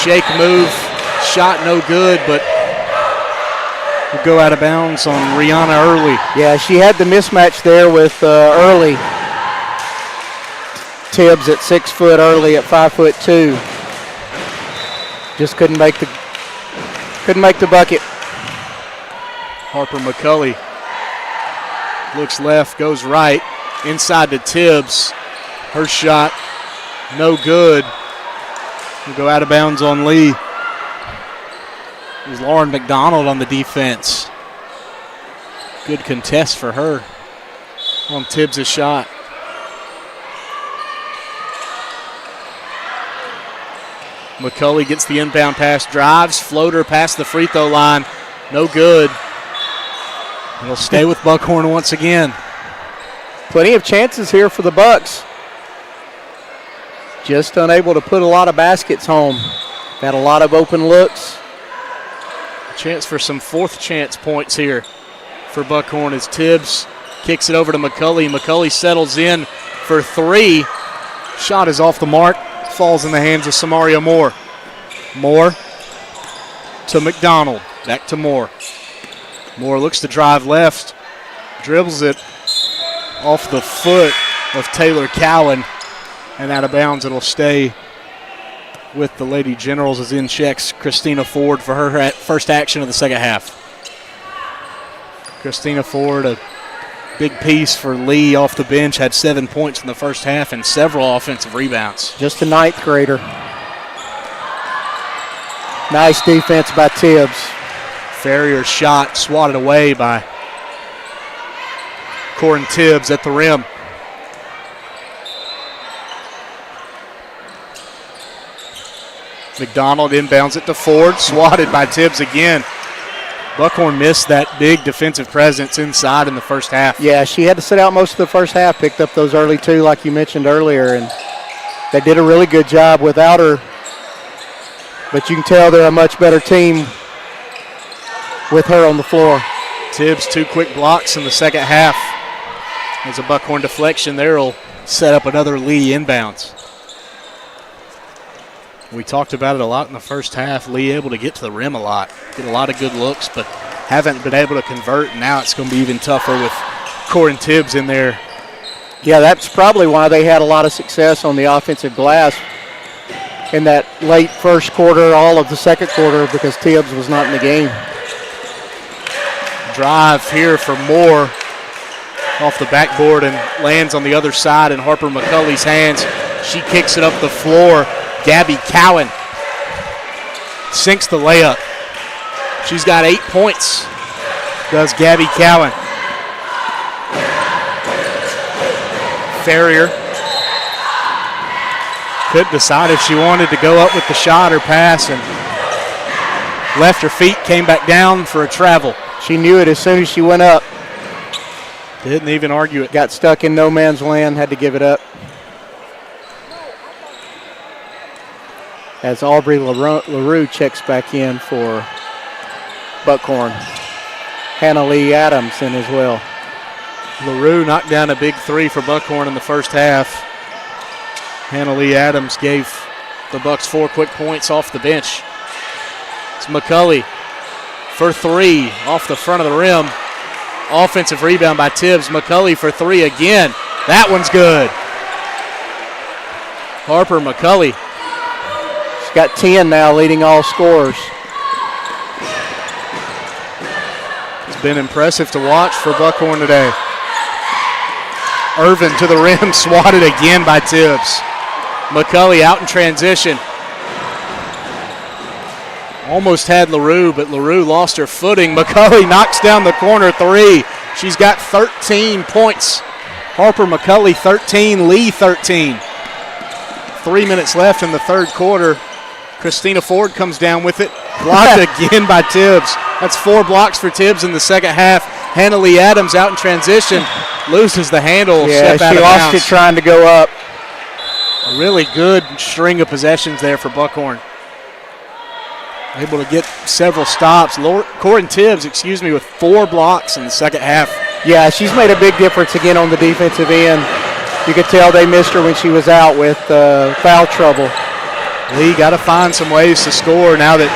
Shake move. Shot no good, but will go out of bounds on Rihanna Early. Yeah, she had the mismatch there with Early. Tibbs at 6 foot, Early at 5'2". Just couldn't make the bucket. Harper McCulley looks left, goes right, inside to Tibbs. Her shot, no good. Will go out of bounds on Lee. It was Lauren McDonald on the defense. Good contest for her on Tibbs' shot. McCulley gets the inbound pass, drives, floater past the free throw line. No good. It'll stay with Buckhorn once again. Plenty of chances here for the Bucks. Just unable to put a lot of baskets home. Had a lot of open looks. Chance for some fourth chance points here for Buckhorn as Tibbs Kicks it over to McCulley. McCulley settles in for three. Shot is off the mark. Falls in the hands of Samaria Moore. Moore to McDonald. Back to Moore. Moore looks to drive left. Dribbles it off the foot of Taylor Cowan. And out of bounds. It'll stay with the Lady Generals as in checks Christina Ford for her first action of the second half. Christina Ford, a big piece for Lee off the bench, had 7 points in the first half and several offensive rebounds. Just a ninth grader. Nice defense by Tibbs. Ferrier's shot swatted away by Corin Tibbs at the rim. McDonald inbounds it to Ford, swatted by Tibbs again. Buckhorn missed that big defensive presence inside in the first half. Yeah, she had to sit out most of the first half, picked up those early two like you mentioned earlier, and they did a really good job without her. But you can tell they're a much better team with her on the floor. Tibbs 2 quick blocks in the second half. There's a Buckhorn deflection there. Will set up another Lee inbounds. We talked about it a lot in the first half. Lee able to get to the rim a lot, get a lot of good looks, but haven't been able to convert. Now it's going to be even tougher with Corin Tibbs in there. Yeah, that's probably why they had a lot of success on the offensive glass in that late first quarter, all of the second quarter, because Tibbs was not in the game. Drive here for Moore off the backboard and lands on the other side in Harper McCulley's hands. She kicks it up the floor. Gabby Cowan sinks the layup. She's got 8 points, does Gabby Cowan. Ferrier couldn't decide if she wanted to go up with the shot or pass, and left her feet, came back down for a travel. She knew it as soon as she went up. Didn't even argue it. Got stuck in no man's land, had to give it up. As Aubrey LaRue checks back in for Buckhorn. Hannah Lee Adams in as well. LaRue knocked down a big three for Buckhorn in the first half. Hannah Lee Adams gave the Bucks 4 quick points off the bench. It's McCulley for three off the front of the rim. Offensive rebound by Tibbs. McCulley for three again. That one's good. Harper McCulley. She's got 10 now, leading all scorers. It's been impressive to watch for Buckhorn today. Irvin to the rim, swatted again by Tibbs. McCulley out in transition. Almost had LaRue, but LaRue lost her footing. McCulley knocks down the corner three. She's got 13 points. Harper McCulley 13, Lee 13. 3 minutes left in the third quarter. Christina Ford comes down with it. Blocked again by Tibbs. That's 4 blocks for Tibbs in the second half. Hannah Lee Adams out in transition. Loses the handle. Yeah, step out she of lost bounds. it trying to go up. A really good string of possessions there for Buckhorn. Able to get several stops. Corin Tibbs, with 4 blocks in the second half. Yeah, she's made a big difference again on the defensive end. You could tell they missed her when she was out with foul trouble. Lee got to find some ways to score now that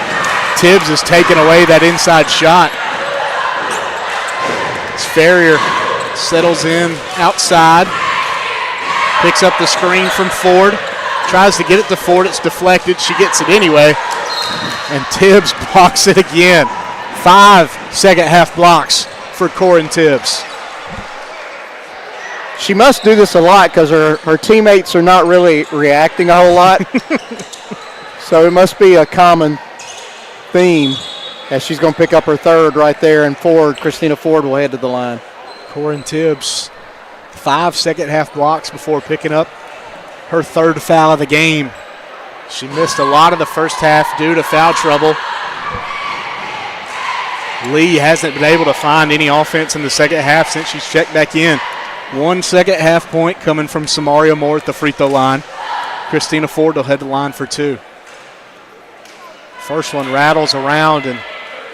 Tibbs has taken away that inside shot. As Ferrier settles in outside. Picks up the screen from Ford. Tries to get it to Ford. It's deflected. She gets it anyway. And Tibbs blocks it again. 5 second half blocks for Corin Tibbs. She must do this a lot because her teammates are not really reacting a whole lot. So it must be a common theme as she's going to pick up her third right there, and Christina Ford will head to the line. Corin Tibbs, 5 second half blocks before picking up her third foul of the game. She missed a lot of the first half due to foul trouble. Lee hasn't been able to find any offense in the second half since she's checked back in. 1 second half point coming from Samaria Moore at the free throw line. Christina Ford will head to the line for 2. First one rattles around and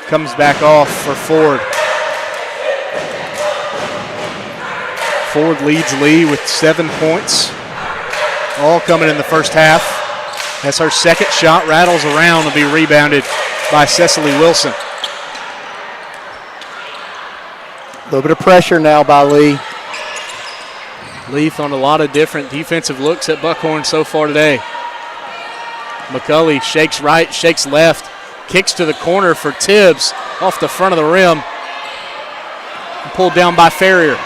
comes back off for Ford. Ford leads Lee with 7 points, all coming in the first half. As her second shot rattles around and be rebounded by Cecily Wilson. A little bit of pressure now by Lee. Leaf on a lot of different defensive looks at Buckhorn so far today. McCulley shakes right, shakes left, kicks to the corner for Tibbs off the front of the rim. Pulled down by Ferrier.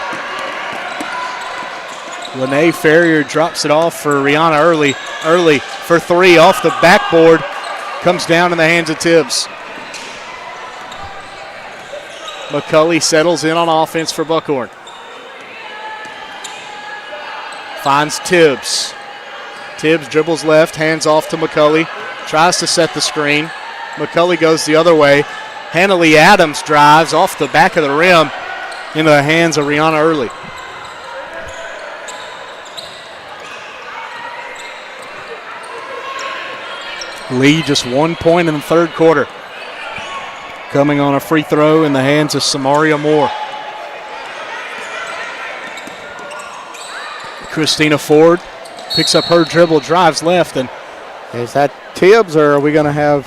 Lene Ferrier drops it off for Rihanna Early. Early for three off the backboard. Comes down in the hands of Tibbs. McCulley settles in on offense for Buckhorn. Finds Tibbs. Tibbs dribbles left, hands off to McCulley. Tries to set the screen. McCulley goes the other way. Hannah Lee Adams drives off the back of the rim into the hands of Rihanna Early. Lee just 1 point in the third quarter. Coming on a free throw in the hands of Samaria Moore. Christina Ford picks up her dribble, drives left, and is that Tibbs, or are we going to have,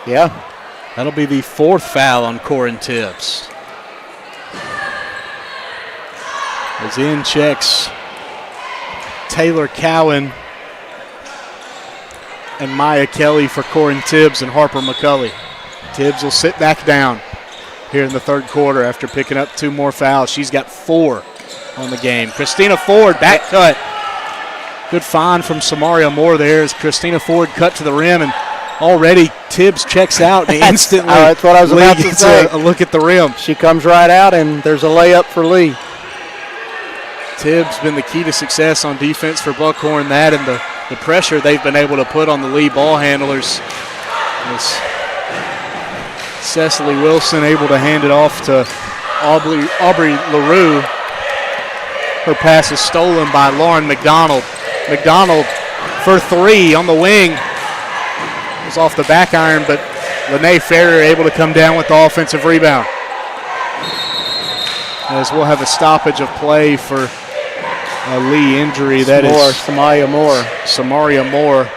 yeah. That'll be the fourth foul on Corin Tibbs. As in checks Taylor Cowan and Maya Kelly for Corin Tibbs and Harper McCulley. Tibbs will sit back down here in the third quarter after picking up 2 more fouls. She's got 4 on the game. Christina Ford, back cut. Good find from Samaria Moore there as Christina Ford cut to the rim, and already Tibbs checks out and instantly that's what I was about to say. A look at the rim. She comes right out, and there's a layup for Lee. Tibbs been the key to success on defense for Buckhorn, that and the pressure they've been able to put on the Lee ball handlers. As Cecily Wilson able to hand it off to Aubrey LaRue. Her pass is stolen by Lauren McDonald. McDonald for 3 on the wing. It was off the back iron, but Lene Ferrier able to come down with the offensive rebound. As we'll have a stoppage of play for a Lee injury. That is Samaria Moore. Samaria Moore.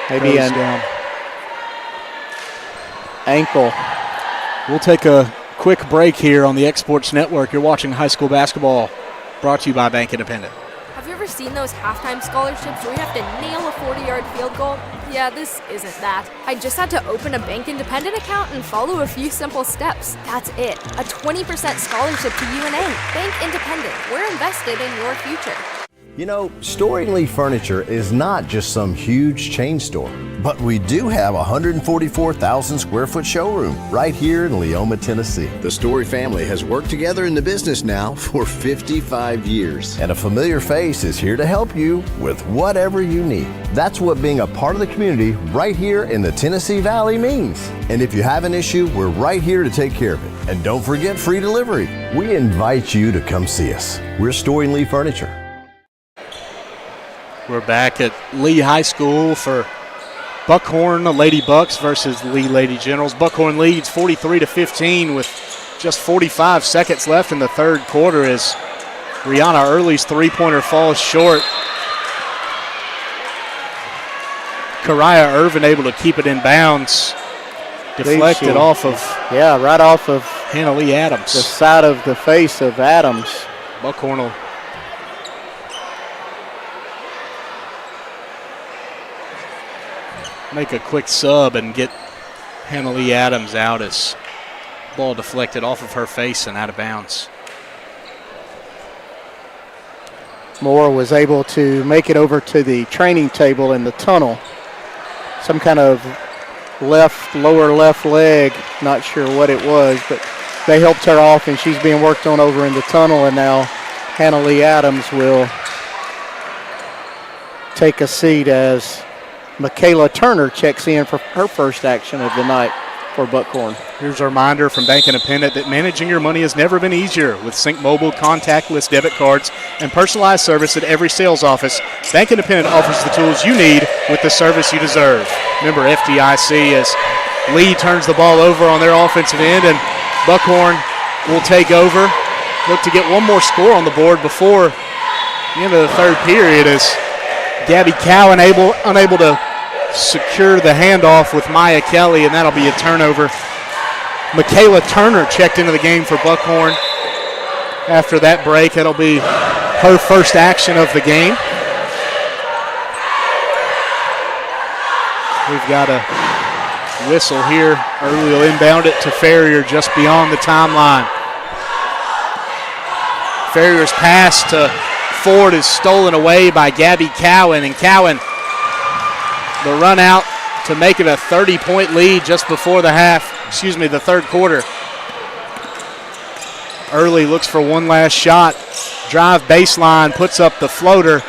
Maybe an ankle. We'll take a quick break here on the X Sports Network. You're watching high school basketball, brought to you by Bank Independent. Have you ever seen those halftime scholarships where you have to nail a 40-yard field goal? Yeah, this isn't that. I just had to open a Bank Independent account and follow a few simple steps. That's it. A 20% scholarship to UNA. Bank Independent. We're invested in your future. You know, Storing Lee Furniture is not just some huge chain store, but we do have a 144,000 square foot showroom right here in Leoma, Tennessee. The Story family has worked together in the business now for 55 years, and a familiar face is here to help you with whatever you need. That's what being a part of the community right here in the Tennessee Valley means. And if you have an issue, we're right here to take care of it. And don't forget free delivery. We invite you to come see us. We're Storing Lee Furniture. We're back at Lee High School for Buckhorn Lady Bucks versus Lee Lady Generals. Buckhorn leads 43-15 with just 45 seconds left in the third quarter as Rihanna Early's three-pointer falls short. Kariah Irvin able to keep it in bounds. Deflected off of right off of Hannah Lee Adams. The side of the face of Adams. Buckhorn will make a quick sub and get Hannah Lee Adams out as ball deflected off of her face and out of bounds. Moore was able to make it over to the training table in the tunnel. Some kind of lower left leg, not sure what it was, but they helped her off and she's being worked on over in the tunnel, and now Hannah Lee Adams will take a seat as Michaela Turner checks in for her first action of the night for Buckhorn. Here's a reminder from Bank Independent that managing your money has never been easier with Sync Mobile contactless debit cards and personalized service at every sales office. Bank Independent offers the tools you need with the service you deserve. Remember FDIC as Lee turns the ball over on their offensive end, and Buckhorn will take over look to get one more score on the board before the end of the third period as Gabby Cowan unable to secure the handoff with Maya Kelly, and that'll be a turnover. Michaela Turner checked into the game for Buckhorn after that break. That'll be her first action of the game. We've got a whistle here. Early will inbound it to Farrier just beyond the timeline. Farrier's pass to Ford is stolen away by Gabby Cowan, and Cowan, the run out to make it a 30-point lead just before the third quarter. Early looks for one last shot. Drive baseline, puts up the floater.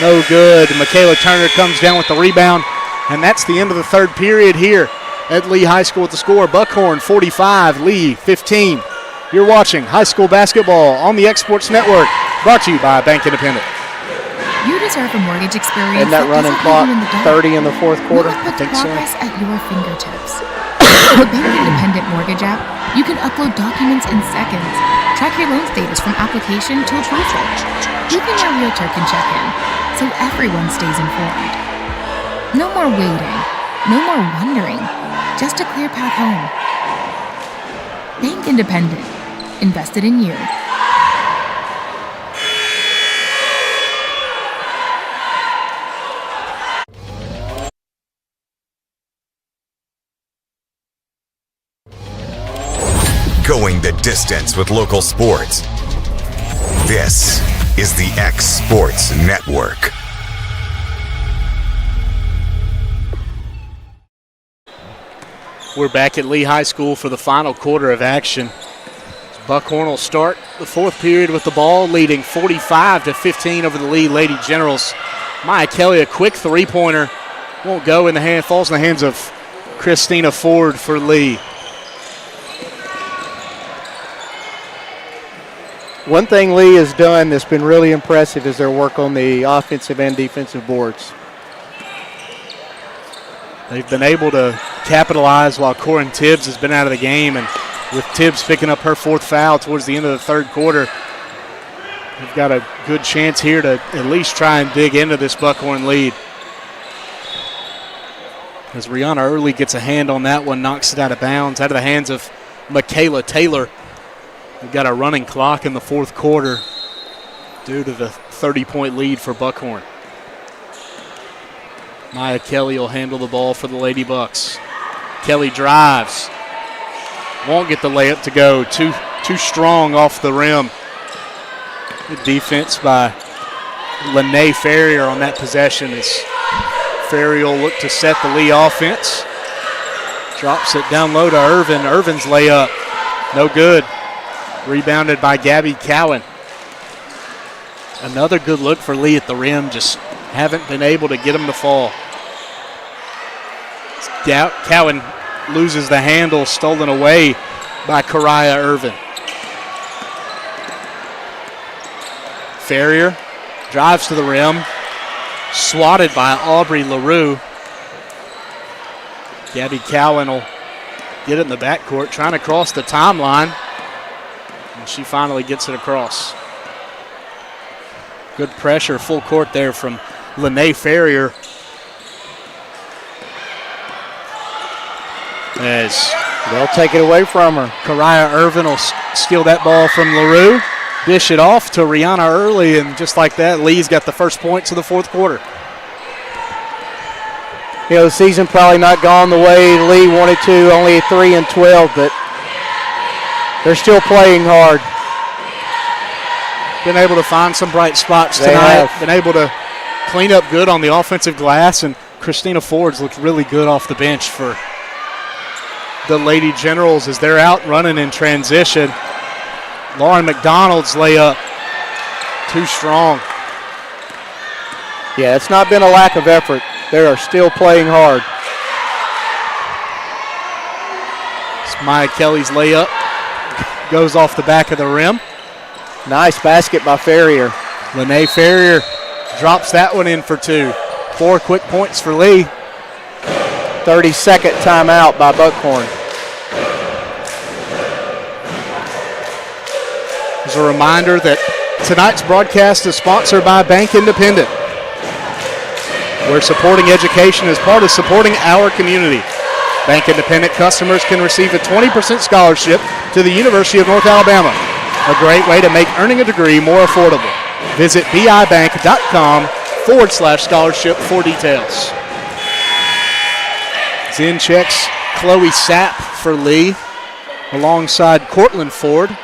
No good. Michaela Turner comes down with the rebound, and that's the end of the third period here at Lee High School with the score. Buckhorn 45, Lee 15. You're watching high school basketball on the X Sports Network, brought to you by Bank Independent. You deserve a mortgage experience And that running clock, 30 in the fourth quarter. One that puts progress at your fingertips. With the Bank Independent mortgage app, you can upload documents in seconds, track your loan status from application to approval. Even your realtor can check in, so everyone stays informed. No more waiting, no more wondering, just a clear path home. Bank Independent, invested in you. Going the distance with local sports. This is the X Sports Network. We're back at Lee High School for the final quarter of action. Buckhorn will start the fourth period with the ball, leading 45-15 over the Lee Lady Generals. Maya Kelly, a quick three-pointer, won't go in the hand, falls in the hands of Christina Ford for Lee. One thing Lee has done that's been really impressive is their work on the offensive and defensive boards. They've been able to capitalize while Corin Tibbs has been out of the game, and with Tibbs picking up her fourth foul towards the end of the third quarter, they've got a good chance here to at least try and dig into this Buckhorn lead. As Rihanna Early gets a hand on that one, knocks it out of bounds, out of the hands of Michaela Taylor. We've got a running clock in the fourth quarter due to the 30-point lead for Buckhorn. Maya Kelly will handle the ball for the Lady Bucks. Kelly drives. Won't get the layup to go. Too strong off the rim. Good defense by Lene Ferrier on that possession as Ferrier will look to set the Lee offense. Drops it down low to Irvin. Irvin's layup. No good. Rebounded by Gabby Cowan. Another good look for Lee at the rim. Just haven't been able to get him to fall. Cowan loses the handle, stolen away by Kariah Irvin. Ferrier drives to the rim. Swatted by Aubrey LaRue. Gabby Cowan will get it in the backcourt, trying to cross the timeline. And she finally gets it across. Good pressure, full court there from Lene Ferrier. As they'll take it away from her. Kariah Irvin will steal that ball from LaRue, dish it off to Rihanna Early, and just like that, Lee's got the first points of the fourth quarter. You know, the season probably not gone the way Lee wanted to, only 3-12, but they're still playing hard. Been able to find some bright spots tonight. Been able to clean up good on the offensive glass, and Christina Ford's looked really good off the bench for the Lady Generals as they're out running in transition. Lauren McDonald's layup, too strong. Yeah, it's not been a lack of effort. They are still playing hard. It's Maya Kelly's layup. Goes off the back of the rim. Nice basket by Ferrier. Lene Ferrier drops that one in for two. 4 quick points for Lee. 30-second timeout by Buckhorn. As a reminder that tonight's broadcast is sponsored by Bank Independent, where supporting education is part of supporting our community. Bank Independent customers can receive a 20% scholarship to the University of North Alabama, a great way to make earning a degree more affordable. Visit bibank.com/scholarship for details. Zen checks Chloe Sapp for Lee alongside Cortland Ford.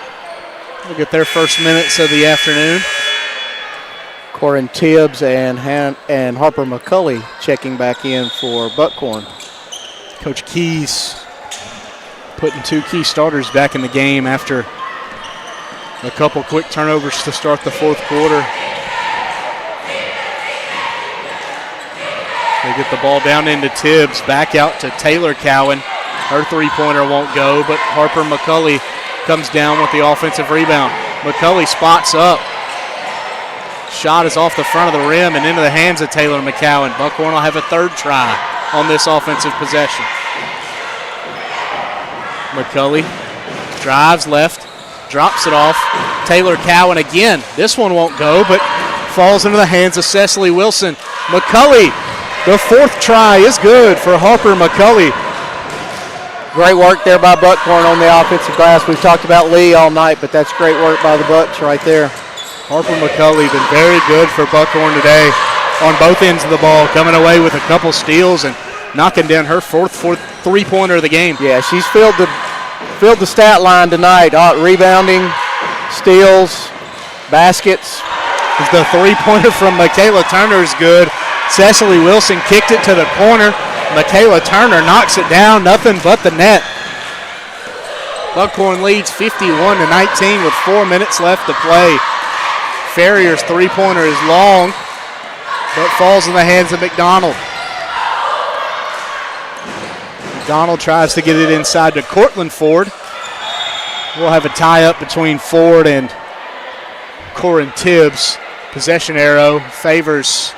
We'll get their first minutes of the afternoon. Corin Tibbs and Harper McCulley checking back in for Buckhorn. Coach Keys putting two key starters back in the game after a couple quick turnovers to start the fourth quarter. They get the ball down into Tibbs, back out to Taylor Cowan. Her three-pointer won't go, but Harper McCulley comes down with the offensive rebound. McCulley spots up. Shot is off the front of the rim and into the hands of Taylor McCowan. Buckhorn will have a third try on this offensive possession. McCulley drives left, drops it off. Taylor Cowan again. This one won't go, but falls into the hands of Cecily Wilson. McCulley, the fourth try is good for Harper McCulley. Great work there by Buckhorn on the offensive glass. We've talked about Lee all night, but that's great work by the Bucks right there. Harper McCulley been very good for Buckhorn today on both ends of the ball, coming away with a couple steals and knocking down her fourth three-pointer of the game. Yeah, she's filled the stat line tonight. Rebounding, steals, baskets. The three-pointer from Michaela Turner is good. Cecily Wilson kicked it to the corner. Michaela Turner knocks it down, nothing but the net. Buckhorn leads 51-19 with 4 minutes left to play. Farrier's three-pointer is long, but falls in the hands of McDonald. McDonald tries to get it inside to Cortland Ford. We'll have a tie-up between Ford and Corin Tibbs. Possession arrow favors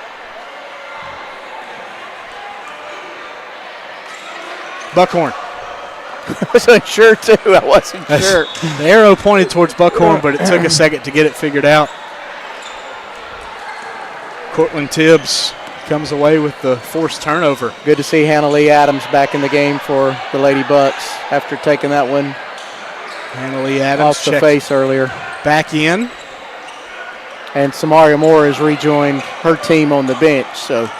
Buckhorn. I wasn't sure, too. I wasn't sure. The arrow pointed towards Buckhorn, but it took a second to get it figured out. Cortland Tibbs comes away with the forced turnover. Good to see Hannah Lee Adams back in the game for the Lady Bucks after taking that one Hannah Lee Adams off the face earlier. Back in. And Samaria Moore has rejoined her team on the bench, so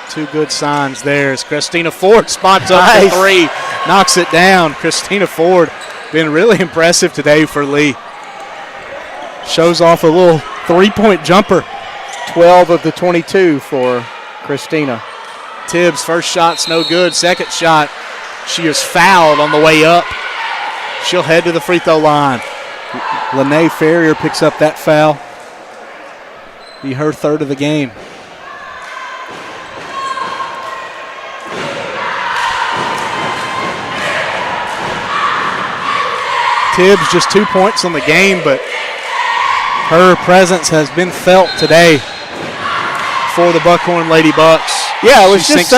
two good signs there as Christina Ford spots up for three, knocks it down. Christina Ford been really impressive today for Lee. Shows off a little three-point jumper. 12 of the 22 for Christina. Tibbs' first shot's no good. Second shot, she is fouled on the way up. She'll head to the free throw line. Lene Ferrier picks up that foul. Be her third of the game. Tibbs just 2 points on the game, but her presence has been felt today for the Buckhorn Lady Bucks. Yeah, it was just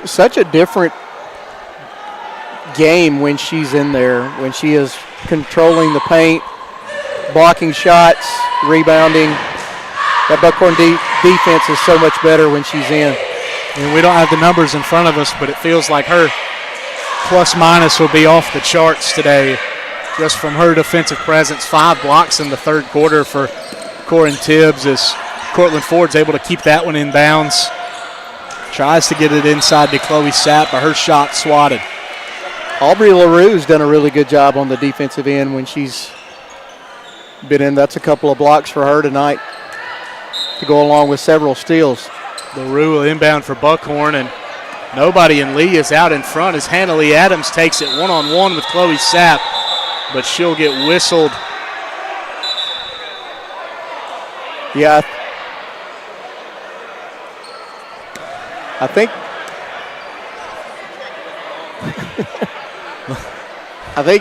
such a different game when she's in there, when she is controlling the paint, blocking shots, rebounding. That Buckhorn defense is so much better when she's in. And we don't have the numbers in front of us, but it feels like her plus-minus will be off the charts today. Just from her defensive presence, 5 blocks in the third quarter for Corin Tibbs as Cortland Ford's able to keep that one in bounds. Tries to get it inside to Chloe Sapp, but her shot swatted. Aubrey LaRue's done a really good job on the defensive end when she's been in. That's a couple of blocks for her tonight to go along with several steals. LaRue will inbound for Buckhorn, and nobody in Lee is out in front as Hannah Lee Adams takes it one-on-one with Chloe Sapp, but she'll get whistled. Yeah, I think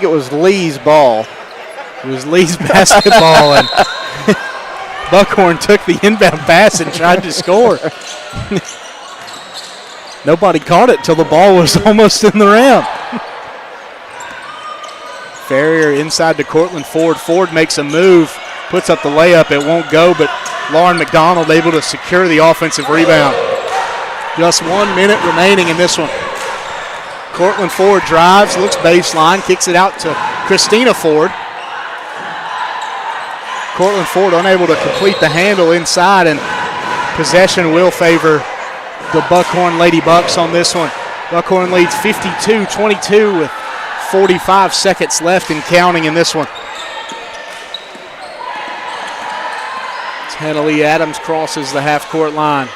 it was Lee's ball. It was Lee's basketball, and Buckhorn took the inbound pass and tried to score. Nobody caught it till the ball was almost in the rim. Farrier inside to Cortland Ford. Ford makes a move, puts up the layup. It won't go, but Lauren McDonald able to secure the offensive rebound. Just 1 minute remaining in this one. Cortland Ford drives, looks baseline, kicks it out to Christina Ford. Cortland Ford unable to complete the handle inside, and possession will favor the Buckhorn Lady Bucks on this one. Buckhorn leads 52-22 with 45 seconds left and counting in this one. Hannah Adams crosses the half-court line.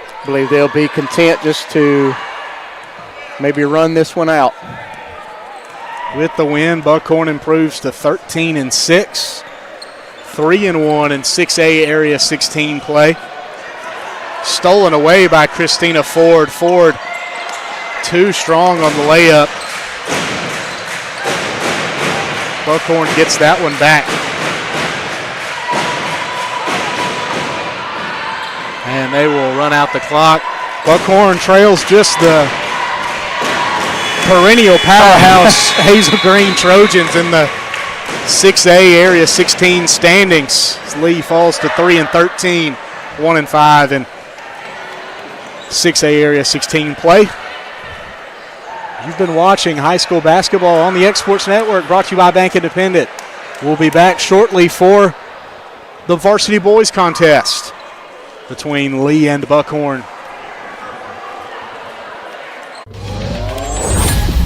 I believe they'll be content just to maybe run this one out. With the win, Buckhorn improves to 13-6, 3-1 in 6A Area 16 play. Stolen away by Christina Ford. Ford too strong on the layup. Buckhorn gets that one back. And they will run out the clock. Buckhorn trails just the perennial powerhouse Hazel Green Trojans in the 6A Area 16 standings. Lee falls to 3-13, 1-5 in 6A Area 16 play. You've been watching high school basketball on the X Sports Network, brought to you by Bank Independent. We'll be back shortly for the varsity boys contest between Lee and Buckhorn.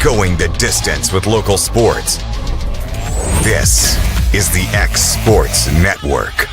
Going the distance with local sports. This is the X Sports Network.